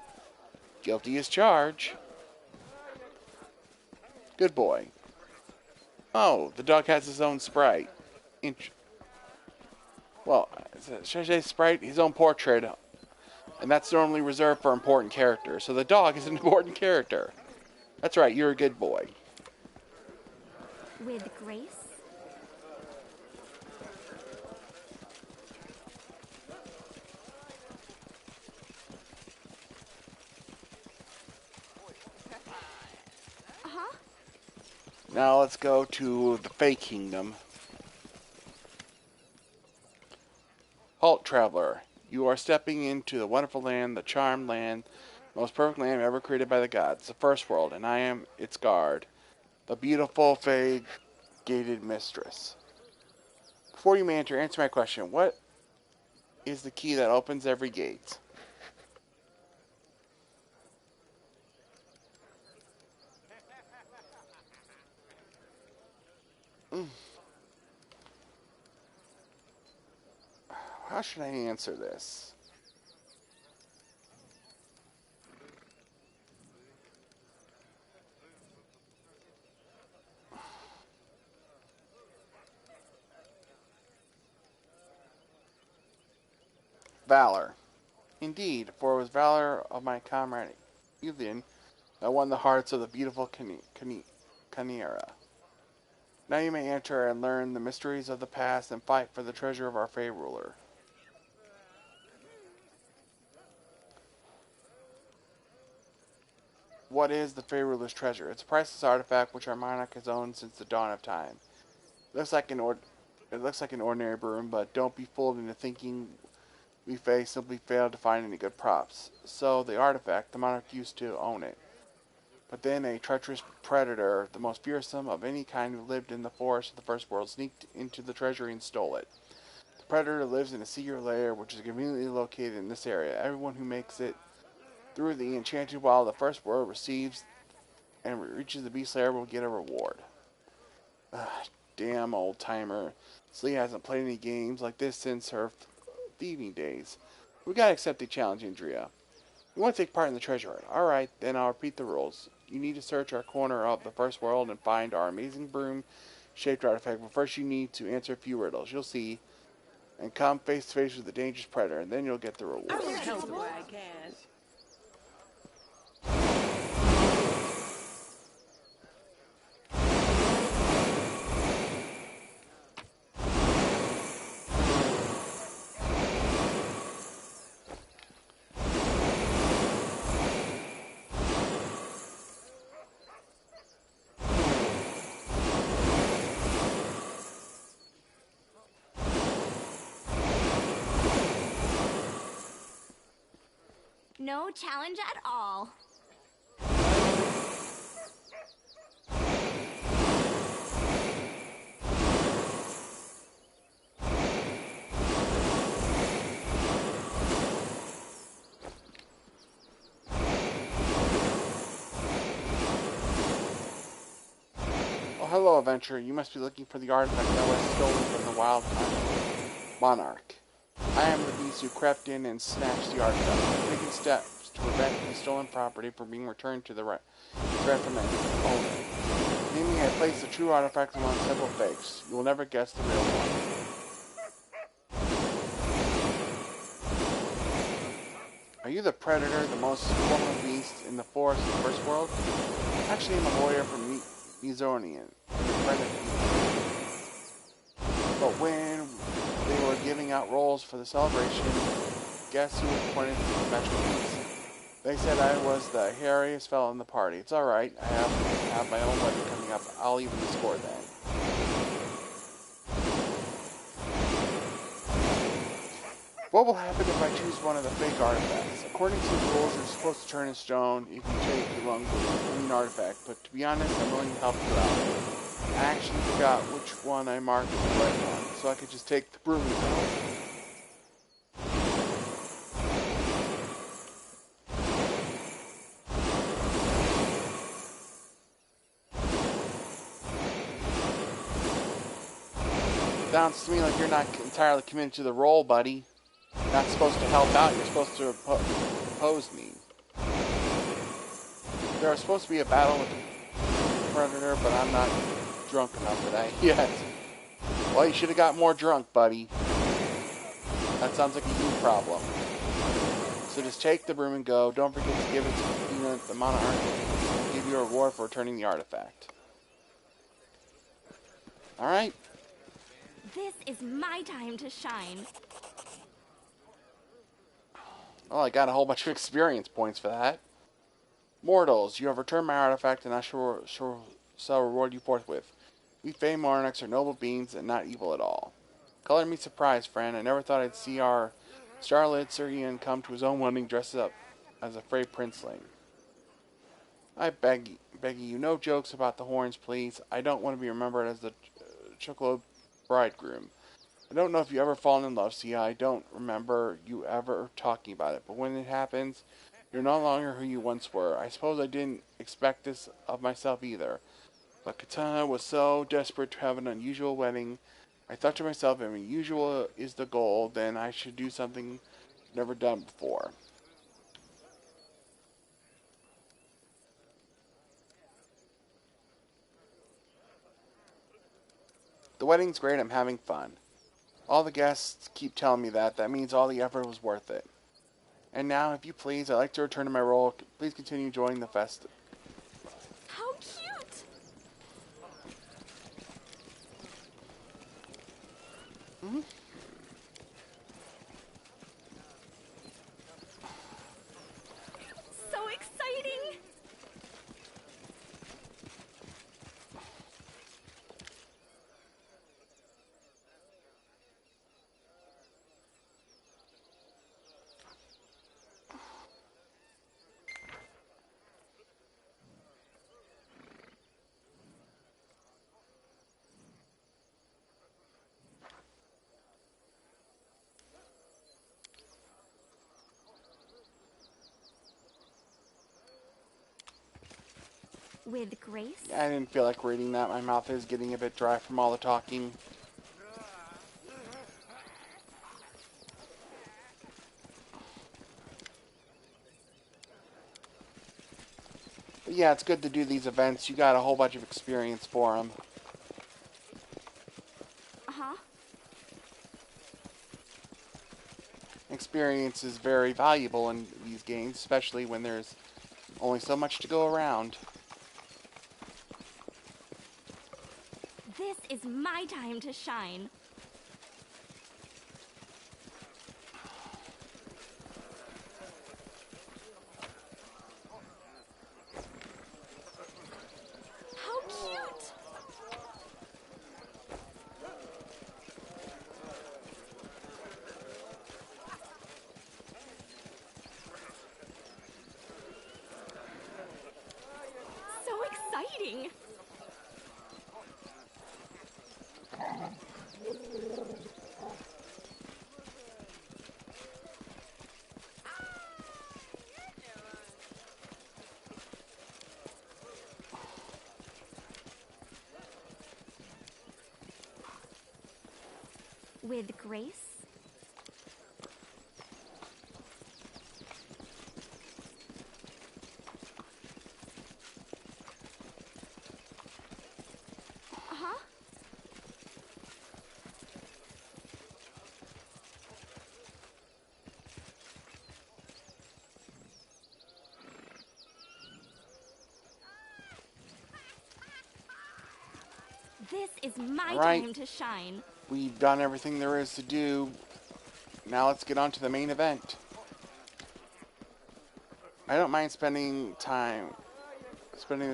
A: Guilty as charged. Good boy. Oh, the dog has his own sprite. Well, should I say sprite? His own portrait. And that's normally reserved for important characters. So the dog is an important character. That's right, you're a good boy.
B: With grace? Uh-huh.
A: Now let's go to the Fey Kingdom. Halt, traveler. You are stepping into the wonderful land, the charmed land, most perfect land ever created by the gods, the first world, and I am its guard, the beautiful Fey gated mistress. Before you may enter, answer my question. What is the key that opens every gate? How should I answer this? Valor. Indeed, for it was valor of my comrade Ethan that won the hearts of the beautiful Chimera. Now you may enter and learn the mysteries of the past and fight for the treasure of our Fey ruler. what is the Fey Ruler's treasure? It's a priceless artifact which our monarch has owned since the dawn of time. It looks like an ordinary broom, but don't be fooled into thinking we Fey simply failed to find any good props. So the artifact, the monarch used to own it. But then a treacherous predator, the most fearsome of any kind who lived in the forest of the First World, sneaked into the treasury and stole it. The predator lives in a secret lair which is conveniently located in this area. Everyone who makes it through the enchanted wall of the First World receives and reaches the beast lair will get a reward. Damn old timer. Sellah hasn't played any games like this since her thieving days. We gotta accept the challenge, Andrea. You want to take part in the treasure hunt. Alright, then I'll repeat the rules. You need to search our corner of the First World and find our amazing broom-shaped artifact, but first you need to answer a few riddles. You'll see, and come face to face with the dangerous predator, and then you'll get the reward.
E: I will help where I can.
B: No challenge at all.
A: Oh, hello, adventurer. You must be looking for the artifact that was stolen from the wild monarch. I am the beast who crept in and snatched the artifact. I've taken steps to prevent the stolen property from being returned to the rightful owner. Namely, I placed the true artifact among several fakes. You will never guess the real one. Are you the predator, the most formidable beast in the forest of the First World? Actually, I'm a lawyer from Mizonian. But when they were giving out roles for the celebration, guess who was appointed to the special beast? They said I was the hairiest fellow in the party. It's alright, I have my own wedding coming up. I'll even the score then. What will happen if I choose one of the fake artifacts? According to the rules, you're supposed to turn in stone if you take the wrong artifact, but to be honest, I'm willing to help you out. I actually forgot which one I marked as the right one, so I could just take the broom and go. Sounds to me like you're not entirely committed to the role, buddy. You're not supposed to help out, you're supposed to oppose me. There was supposed to be a battle with the predator, but I'm not drunk enough for that yet. Well, you should have got more drunk, buddy. That sounds like a you problem. So just take the broom and go. Don't forget to give it to Peanut, the monarch. We'll give you a reward for returning the artifact. Alright.
B: This is my time to shine.
A: Well, I got a whole bunch of experience points for that. Mortals, you have returned my artifact, and I shall reward you forthwith. We Fey monarchs are noble beings and not evil at all. Color me surprised, friend. I never thought I'd see our starlit Syrian come to his own wedding dressed up as a Frey princeling. I beg you, no jokes about the horns, please. I don't want to be remembered as the chocolate bridegroom. I don't know if you ever fallen in love, see, I don't remember you ever talking about it, but when it happens, you're no longer who you once were. I suppose I didn't expect this of myself either, but Katana was so desperate to have an unusual wedding. I thought to myself, if unusual is the goal, then I should do something never done before. The wedding's great, I'm having fun. All the guests keep telling me that. That means all the effort was worth it. And now, if you please, I'd like to return to my role. Please continue enjoying the fest.
B: How cute!
A: Mm-hmm.
B: So exciting! With grace?
A: I didn't feel like reading that. My mouth is getting a bit dry from all the talking. But yeah, it's good to do these events. You got a whole bunch of experience for them.
B: Uh-huh.
A: Experience is very valuable in these games, especially when there's only so much to go around.
B: This is my time to shine. How cute! So exciting! With grace? Uh-huh. This is my
A: Alright,
B: time to shine.
A: we've done everything there is to do. Now let's get on to the main event. I don't mind spending the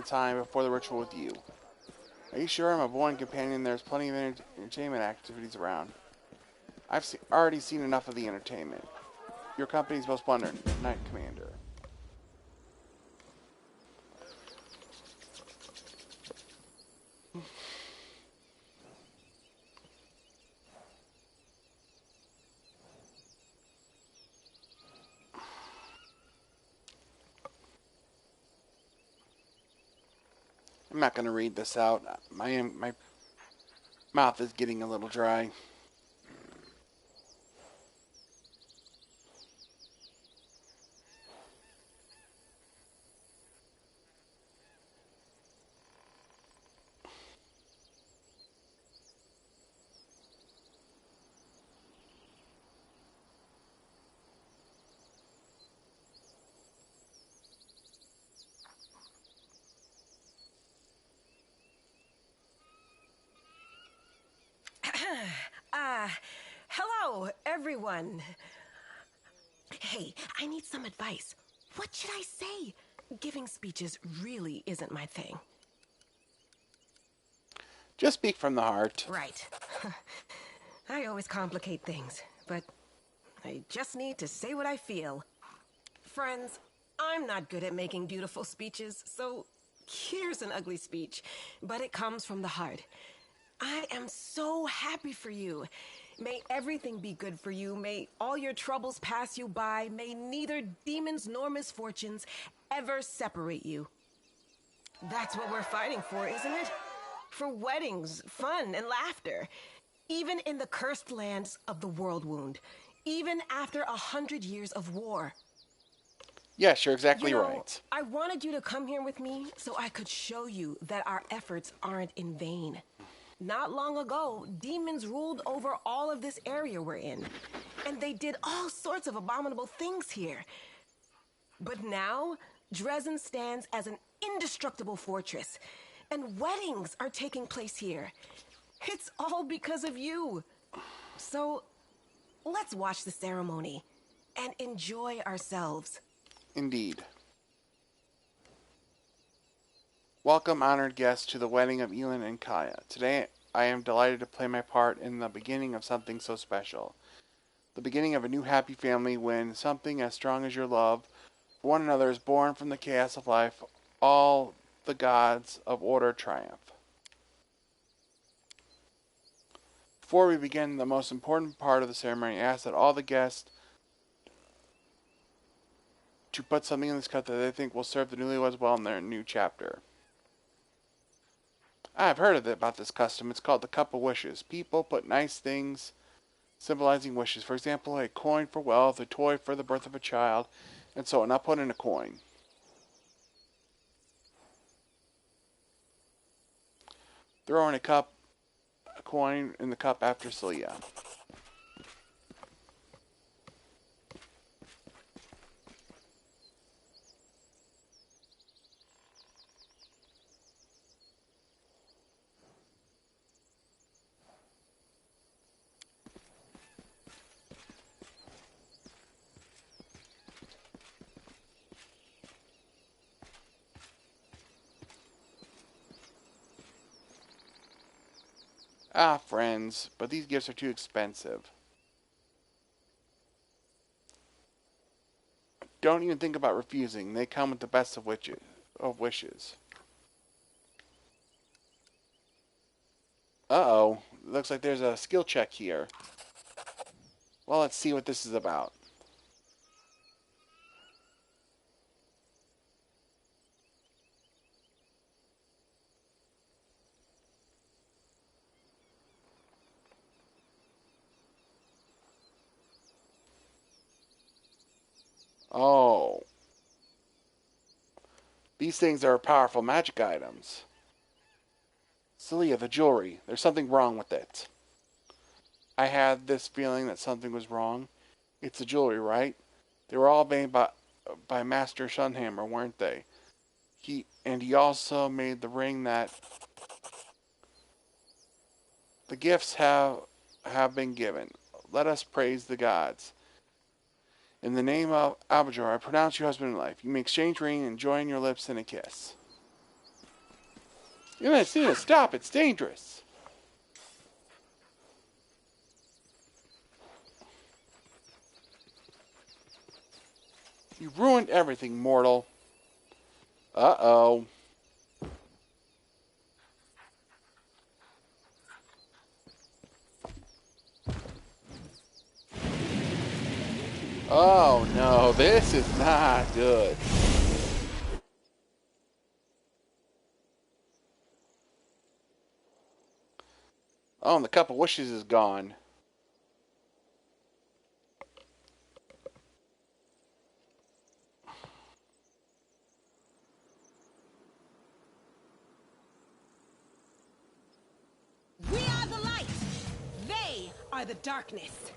A: time before the ritual with you. Are you sure I'm a boring companion? There's plenty of entertainment activities around. I've already seen enough of the entertainment. Your company's most wondered, Knight Commander. I'm not going to read this out. My mouth is getting a little dry.
E: Hello, everyone. Hey, I need some advice. What should I say? Giving speeches really isn't my thing.
A: Just speak from the heart.
E: Right. I always complicate things, but I just need to say what I feel. Friends, I'm not good at making beautiful speeches, so here's an ugly speech, but it comes from the heart. I am so happy for you. May everything be good for you. May all your troubles pass you by. May neither demons nor misfortunes ever separate you. That's what we're fighting for, isn't it? For weddings, fun, and laughter. Even in the cursed lands of the world wound. Even after 100 years of war.
A: Yes, you're exactly
E: You know,
A: right.
E: I wanted you to come here with me so I could show you that our efforts aren't in vain. Not long ago, demons ruled over all of this area we're in. And they did all sorts of abominable things here. But now, Dresden stands as an indestructible fortress. And weddings are taking place here. It's all because of you. So, let's watch the ceremony and enjoy ourselves.
A: Indeed. Welcome, honored guests, to the wedding of Elin and Kaya. Today, I am delighted to play my part in the beginning of something so special. The beginning of a new happy family when something as strong as your love for one another is born from the chaos of life. All the gods of order triumph. Before we begin the most important part of the ceremony, I ask that all the guests to put something in this cup that they think will serve the newlyweds well in their new chapter. I've heard about this custom. It's called the Cup of Wishes. People put nice things symbolizing wishes. For example, a coin for wealth, a toy for the birth of a child, and so on. I'll put in a coin. Throw in a coin in the cup after Sellah. Ah, friends, but these gifts are too expensive. Don't even think about refusing. They come with the best of wishes. Uh-oh. Looks like there's a skill check here. Well, let's see what this is about. Oh. These things are powerful magic items. Sellah, the jewelry. There's something wrong with it. I had this feeling that something was wrong. It's the jewelry, right? They were all made by Master Shunhammer, weren't they? He also made the ring that the gifts have been given. Let us praise the gods. In the name of Abajur, I pronounce you husband and wife. You may exchange ring and join your lips in a kiss. You're stop, it's dangerous. You ruined everything, mortal. Uh-oh. Oh no, this is not good. Oh, and the Cup of Wishes is gone.
E: We are the light. They are the darkness.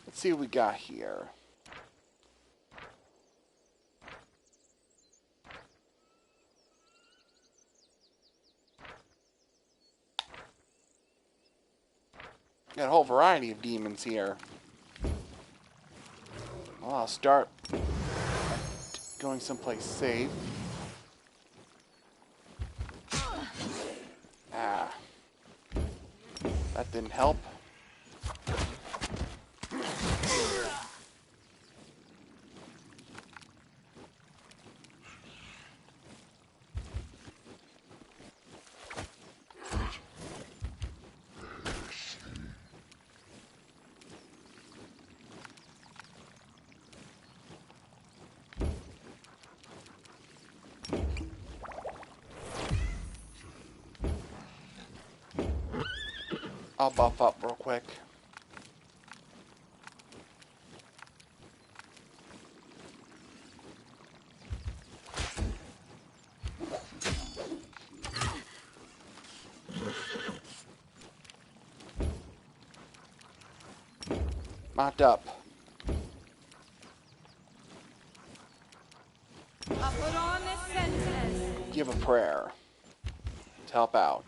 A: Let's see what we got here. Got a whole variety of demons here. Well, I'll start going someplace safe. Ah. That didn't help. I'll buff up real quick. Mocked up.
E: I'll put on this sentence.
A: Give a prayer to help out.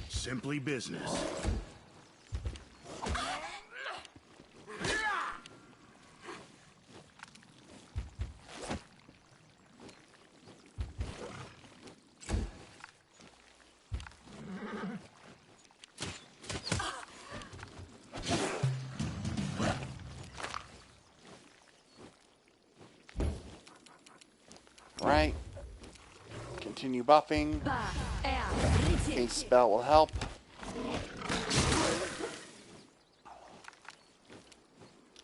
C: Simply business.
A: Alright. Continue buffing. A spell will help.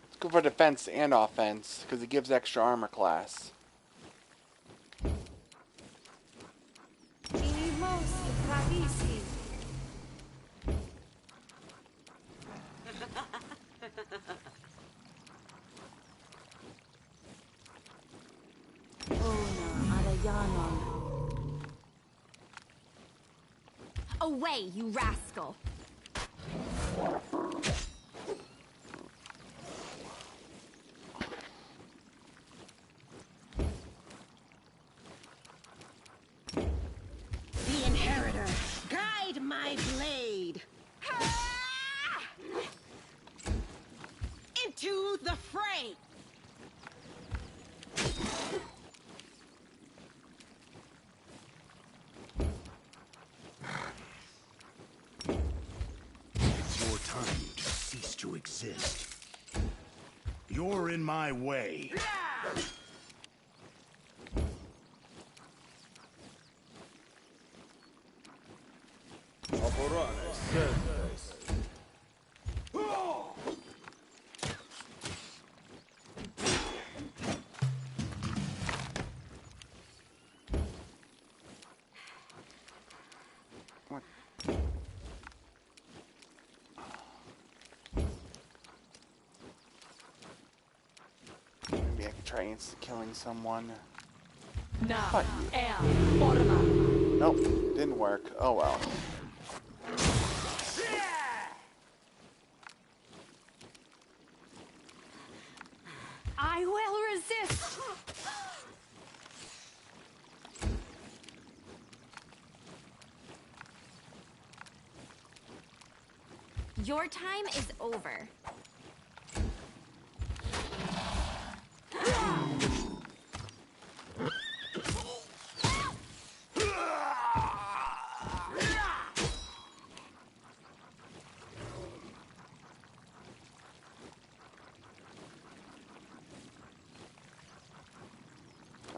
A: Let's go for defense and offense, because it gives extra armor class.
B: Away, you rascal!
E: The Inheritor, guide my blade into the fray.
C: It's your time to cease to exist. You're in my way.
A: Maybe I could try killing someone.
D: Now,
A: Nope, didn't work. Oh well.
D: I will resist.
B: Your time is over.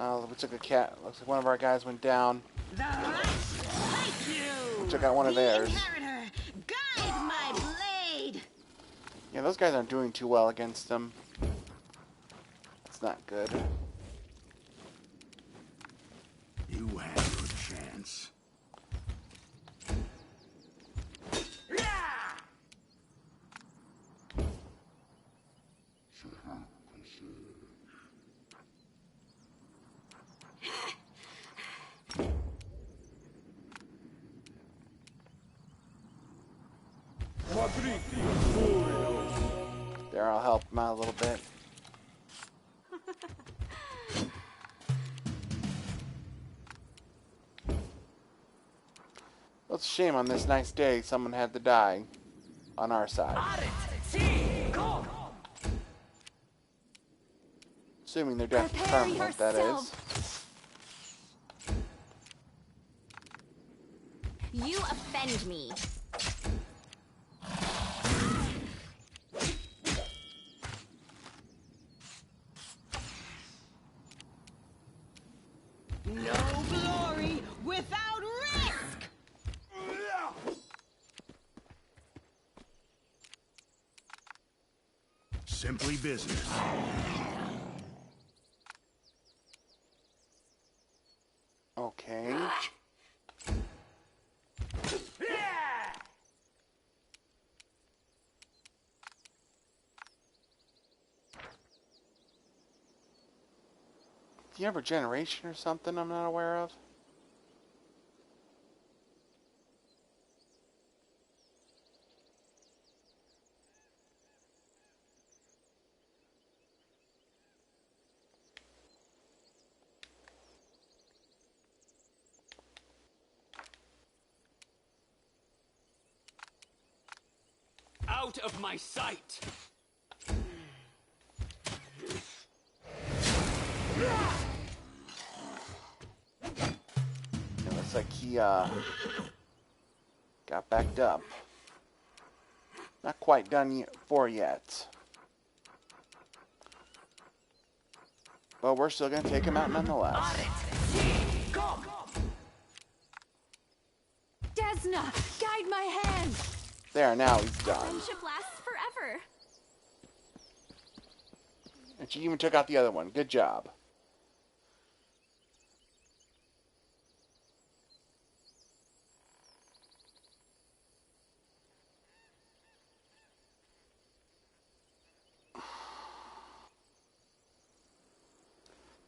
A: Oh, we took a cat. Looks like one of our guys went down.
E: The light, thank you.
A: We took out one of theirs.
E: Inheritor, guide my blade.
A: Yeah, those guys aren't doing too well against them. That's not good.
C: You had your chance.
A: There, I'll help him out a little bit. Well, it's a shame on this nice day someone had to die on our side. Assuming their death is
B: Prepare
A: permanent, that is.
B: yourself. You offend me.
E: No glory without risk.
C: Simply business.
A: Okay. Do you have a generation or something I'm not aware of?
G: Out of my sight!
A: It looks like he got backed up. Not quite done for yet. But we're still going to take him out nonetheless.
D: Desna, guide my hand.
A: There, now he's done.
B: Friendship lasts forever.
A: And she even took out the other one. Good job.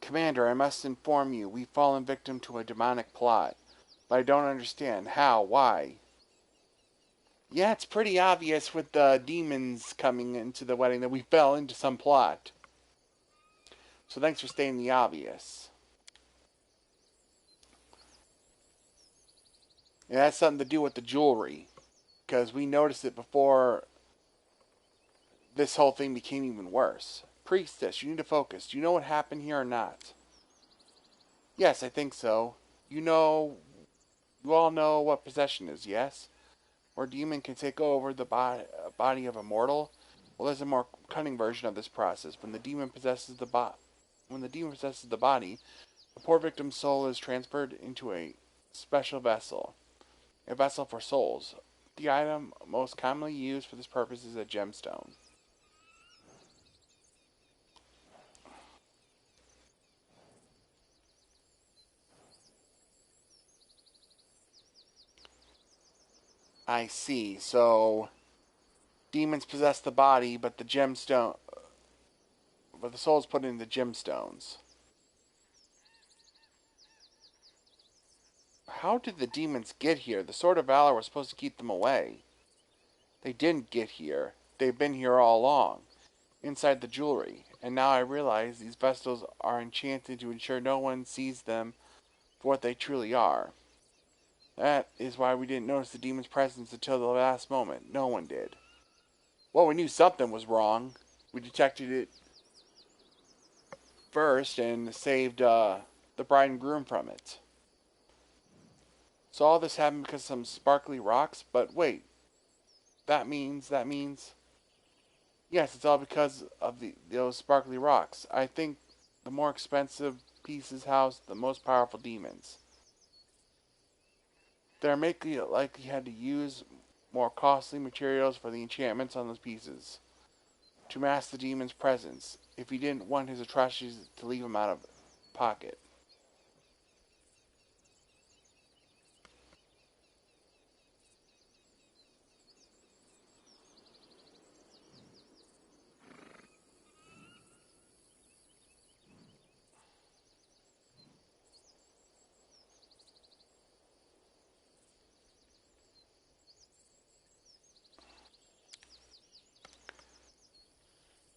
A: Commander, I must inform you, we've fallen victim to a demonic plot. But I don't understand. How? Why? Yeah, it's pretty obvious with the demons coming into the wedding that we fell into some plot. So thanks for stating the obvious. It has something to do with the jewelry. Because we noticed it before this whole thing became even worse. Priestess, you need to focus. Do you know what happened here or not? Yes, I think so. You all know what possession is, yes? Where a demon can take over the body of a mortal? Well, there's a more cunning version of this process. When the demon possesses the body, the poor victim's soul is transferred into a special vessel. A vessel for souls. The item most commonly used for this purpose is a gemstone. I see. So demons possess the body, but the soul is put in the gemstones. How did the demons get here? The Sword of Valor was supposed to keep them away. They didn't get here. They've been here all along, inside the jewelry. And now I realize these vessels are enchanted to ensure no one sees them for what they truly are. That is why we didn't notice the demon's presence until the last moment. No one did. Well, we knew something was wrong. We detected it first and saved the bride and groom from it. So all this happened because of some sparkly rocks? But wait, that means... Yes, it's all because of those sparkly rocks. I think the more expensive pieces house the most powerful demons. They're likely had to use more costly materials for the enchantments on those pieces to mask the demon's presence if he didn't want his atrocities to leave him out of pocket.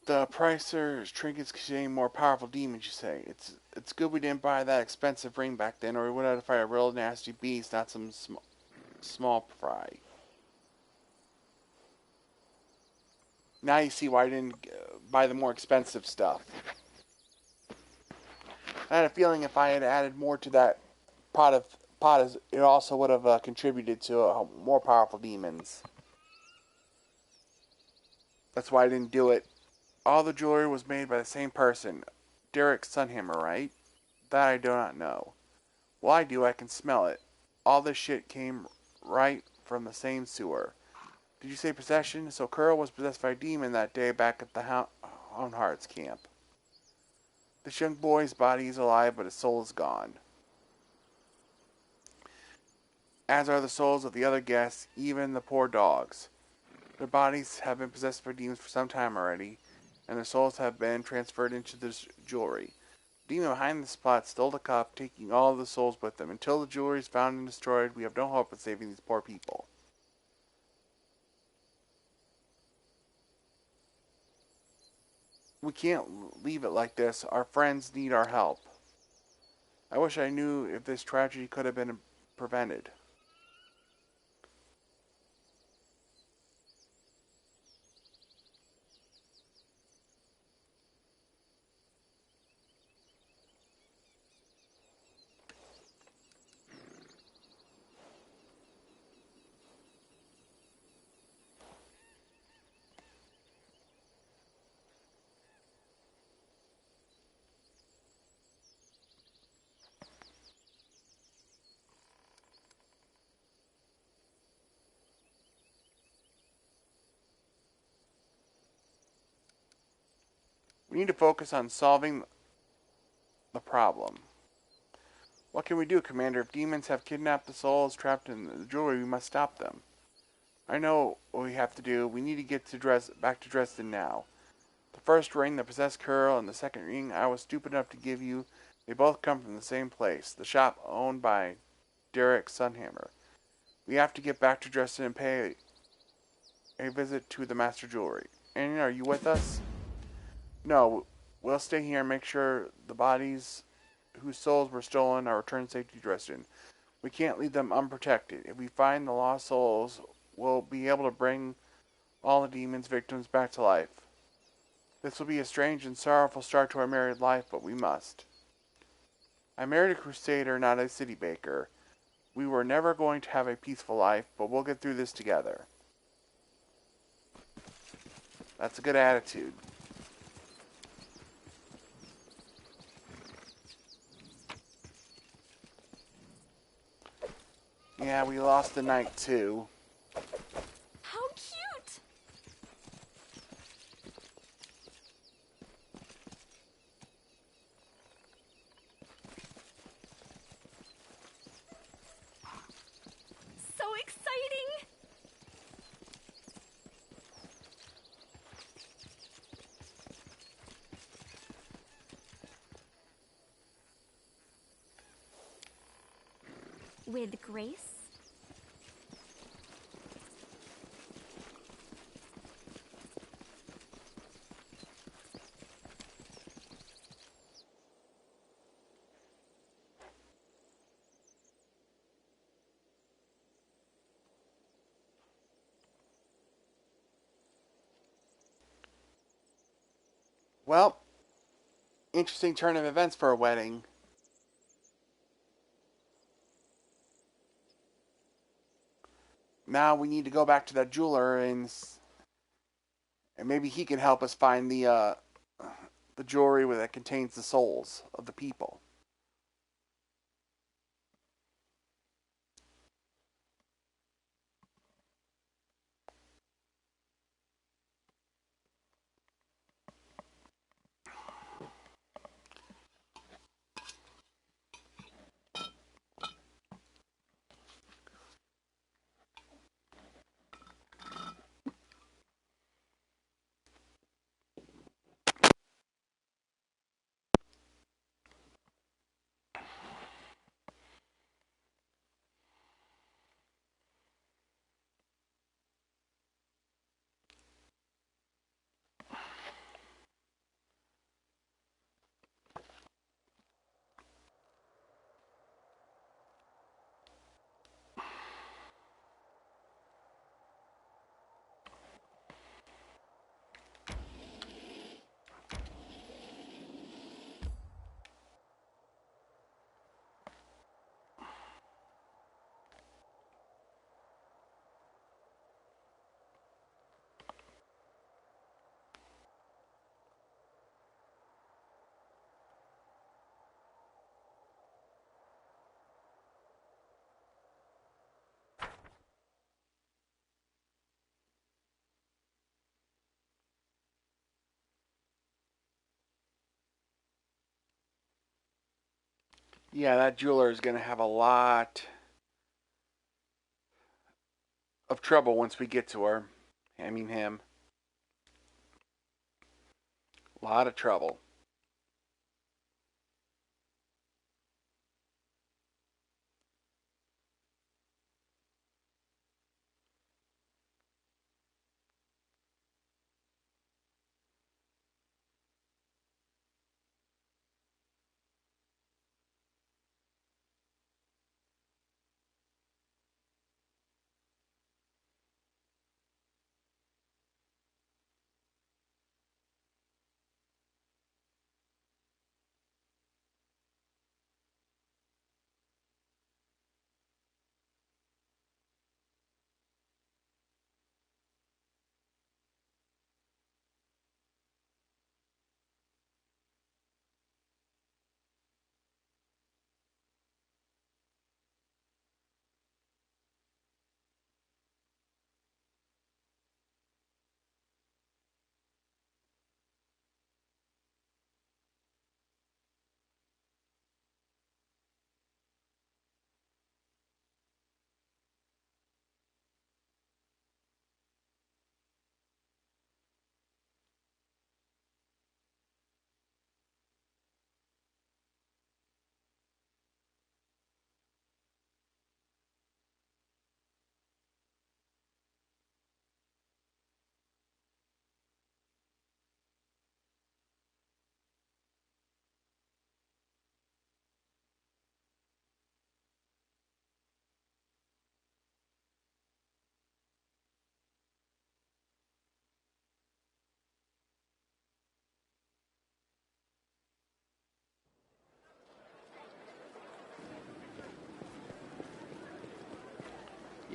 A: The Pricer's trinkets contain more powerful demons, you say. It's good we didn't buy that expensive ring back then, or we would have to fight a real nasty beast, not some small fry. Now you see why I didn't buy the more expensive stuff. I had a feeling if I had added more to that pot, it also would have contributed to more powerful demons. That's why I didn't do it. All the jewelry was made by the same person, Derek Sunhammer, right? That I do not know. Well, I do. I can smell it. All this shit came right from the same sewer. Did you say possession? So Kuro was possessed by a demon that day back at the Houndhearts camp. This young boy's body is alive, but his soul is gone. As are the souls of the other guests, even the poor dogs. Their bodies have been possessed by demons for some time already, and their souls have been transferred into this jewelry. The demon behind this plot stole the cup, taking all of the souls with them. Until the jewelry is found and destroyed, we have no hope of saving these poor people. We can't leave it like this. Our friends need our help. I wish I knew if this tragedy could have been prevented. We need to focus on solving the problem. What can we do, Commander? If demons have kidnapped the souls trapped in the jewelry, we must stop them. I know what we have to do. We need to get back to Dresden now. The first ring, the possessed curl, and the second ring I was stupid enough to give you, they both come from the same place, the shop owned by Derek Sunhammer. We have to get back to Dresden and pay a visit to the Master Jewelry. Annie, are you with us? No, we'll stay here and make sure the bodies whose souls were stolen are returned safe to Dresden. We can't leave them unprotected. If we find the lost souls, we'll be able to bring all the demons' victims back to life. This will be a strange and sorrowful start to our married life, but we must. I married a crusader, not a city baker. We were never going to have a peaceful life, but we'll get through this together. That's a good attitude. Yeah, we lost the knight too.
B: How cute! So exciting! With grace?
A: Well, interesting turn of events for a wedding. Now we need to go back to that jeweler and maybe he can help us find the jewelry that contains the souls of the people. Yeah, that jeweler is going to have a lot of trouble once we get to her. I mean, him. A lot of trouble.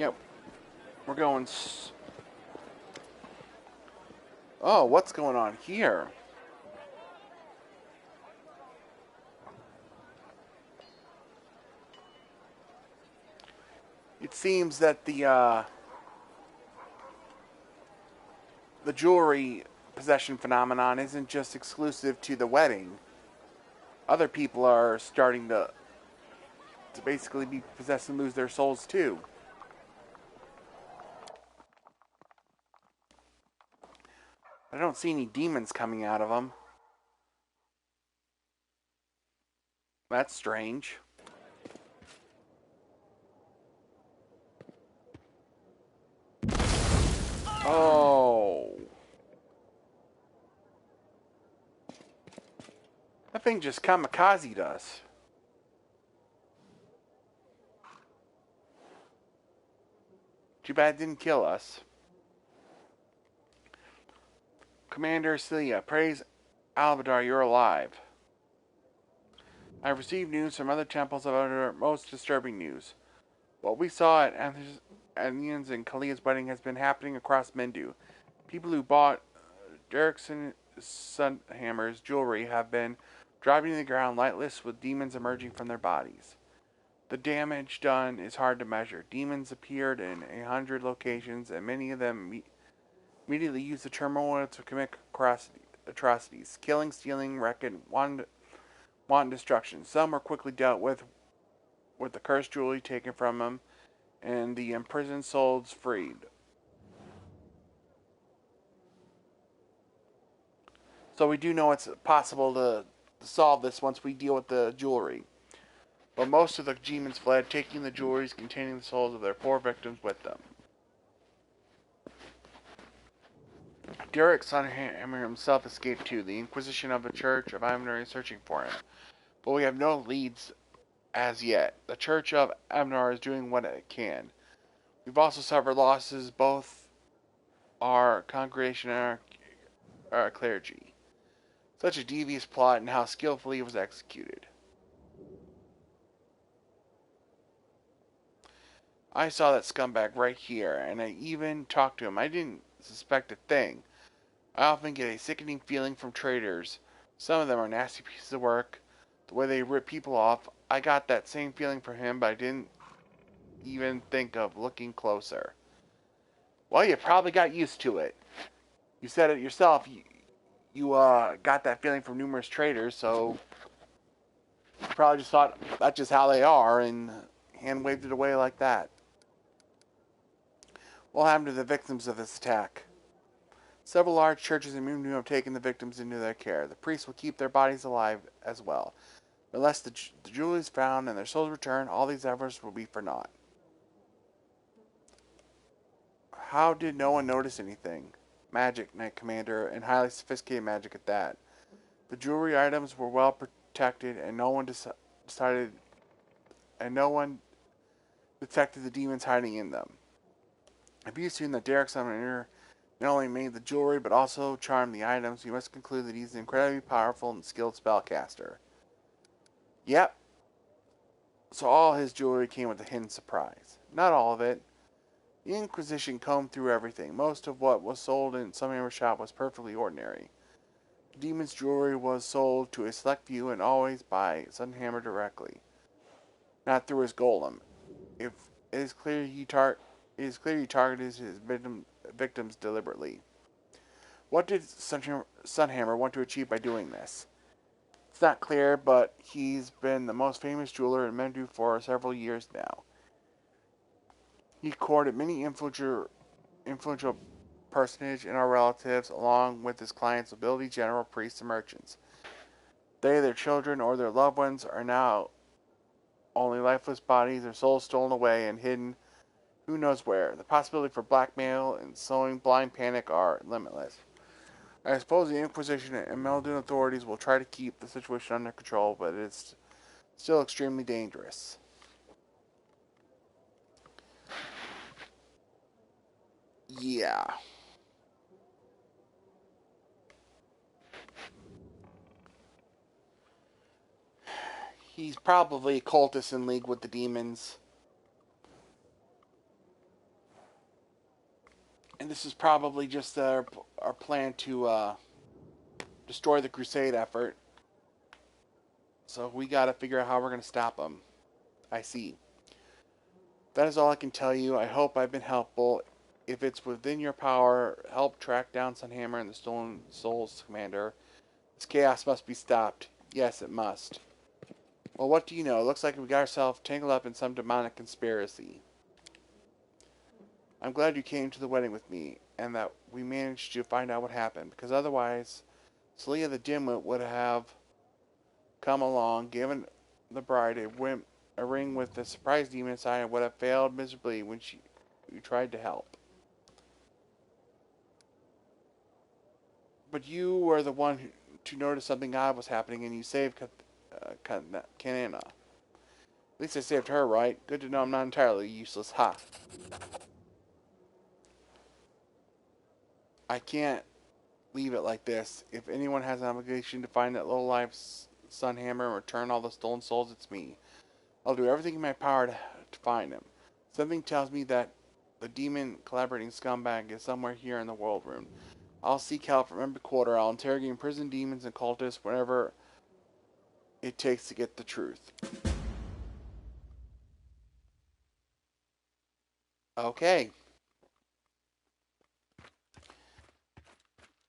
A: Yep, we're going. Oh, what's going on here? It seems that the jewelry possession phenomenon isn't just exclusive to the wedding. Other people are starting to basically be possessed and lose their souls too. I don't see any demons coming out of them. That's strange. Oh. That thing just kamikazed us. Too bad it didn't kill us. Commander Sellah, praise Alvadar, you're alive. I have received news from other temples of our most disturbing news. What we saw at Anian's and Kalia's wedding has been happening across Mindu. People who bought Derrickson Sunhammer's jewelry have been dropping to the ground lightless with demons emerging from their bodies. The damage done is hard to measure. Demons appeared in 100 locations, and many of them immediately used the turmoil to commit atrocities, killing, stealing, wrecking, wanton destruction. Some were quickly dealt with the cursed jewelry taken from them, and the imprisoned souls freed. So we do know it's possible to solve this once we deal with the jewelry. But most of the demons fled, taking the jewelries containing the souls of their poor victims with them. Derek Sunhammer himself escaped too. The Inquisition of the Church of Amnar is searching for him. But we have no leads as yet. The Church of Amnar is doing what it can. We've also suffered losses, both our congregation and our clergy. Such a devious plot and how skillfully it was executed. I saw that scumbag right here, and I even talked to him. I didn't suspect a thing. I often get a sickening feeling from traitors. Some of them are nasty pieces of work. The way they rip people off, I got that same feeling from him, but I didn't even think of looking closer. Well, you probably got used to it. You said it yourself. You got that feeling from numerous traitors, so you probably just thought that's just how they are and hand waved it away like that. What happened to the victims of this attack? Several large churches in Mundu have taken the victims into their care. The priests will keep their bodies alive as well. Unless the jewelry is found and their souls return, all these efforts will be for naught. How did no one notice anything? Magic, Knight Commander, and highly sophisticated magic at that. The jewelry items were well protected, and no one detected the demons hiding in them. If you assume that Derek Summoner not only made the jewelry but also charmed the items, you must conclude that he's an incredibly powerful and skilled spellcaster. Yep. So all his jewelry came with a hidden surprise. Not all of it. The Inquisition combed through everything. Most of what was sold in Sunhammer's shop was perfectly ordinary. The demon's jewelry was sold to a select few and always by Sunhammer directly, not through his golem. If it is clear he targeted his victims deliberately. What did Sunhammer want to achieve by doing this? It's not clear, but he's been the most famous jeweler in Mendu for several years now. He courted many influential personages and our relatives, along with his clients, nobility, general, priests, and merchants. They, their children, or their loved ones are now only lifeless bodies, their souls stolen away and hidden who knows where. The possibility for blackmail and sowing blind panic are limitless. I suppose the Inquisition and Meldoon authorities will try to keep the situation under control, but it's still extremely dangerous. Yeah. He's probably a cultist in league with the demons. this is probably just our plan to destroy the Crusade effort. So we got to figure out how we're going to stop them. I see. That is all I can tell you. I hope I've been helpful. If it's within your power, help track down Sunhammer and the Stolen Souls Commander. This chaos must be stopped. Yes, it must. Well, what do you know? It looks like we got ourselves tangled up in some demonic conspiracy. I'm glad you came to the wedding with me, and that we managed to find out what happened, because otherwise, Sellah the Dimwit would have come along, given the bride a ring with the surprise demon inside, and would have failed miserably when you tried to help. But you were the one to notice something odd was happening, and you saved Kanana. At least I saved her, right? Good to know I'm not entirely useless. Ha! I can't leave it like this. If anyone has an obligation to find that little life Sunhammer and return all the stolen souls, it's me. I'll do everything in my power to find him. Something tells me that the demon collaborating scumbag is somewhere here in the world room. I'll seek help from every quarter. I'll interrogate imprisoned demons and cultists whenever it takes to get the truth. Okay.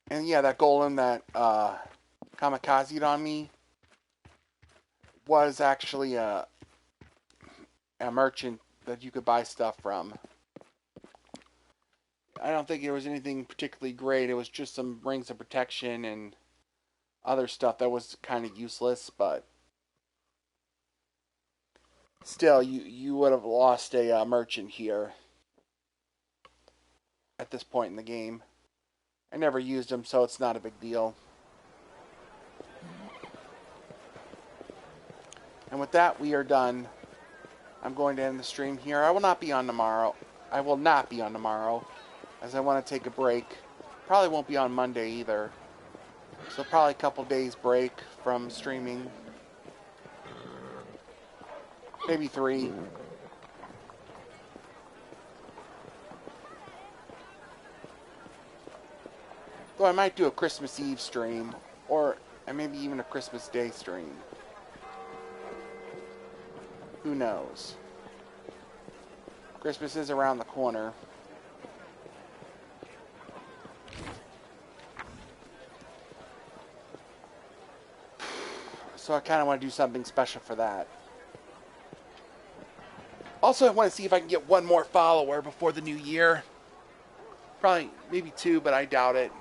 A: And yeah, that golem that kamikazed on me was actually a merchant that you could buy stuff from. I don't think there was anything particularly great. It was just some rings of protection and other stuff that was kind of useless, but still, you would have lost a merchant here at this point in the game. I never used them, so it's not a big deal. And with that, we are done. I'm going to end the stream here. I will not be on tomorrow. As I want to take a break. Probably won't be on Monday either. So probably a couple days break from streaming. Maybe 3. Though I might do a Christmas Eve stream. Or maybe even a Christmas Day stream. Who knows? Christmas is around the corner. So I kind of want to do something special for that. Also, I want to see if I can get one more follower before the new year. Probably, maybe 2, but I doubt it.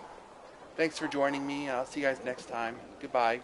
A: Thanks for joining me. I'll see you guys next time. Goodbye.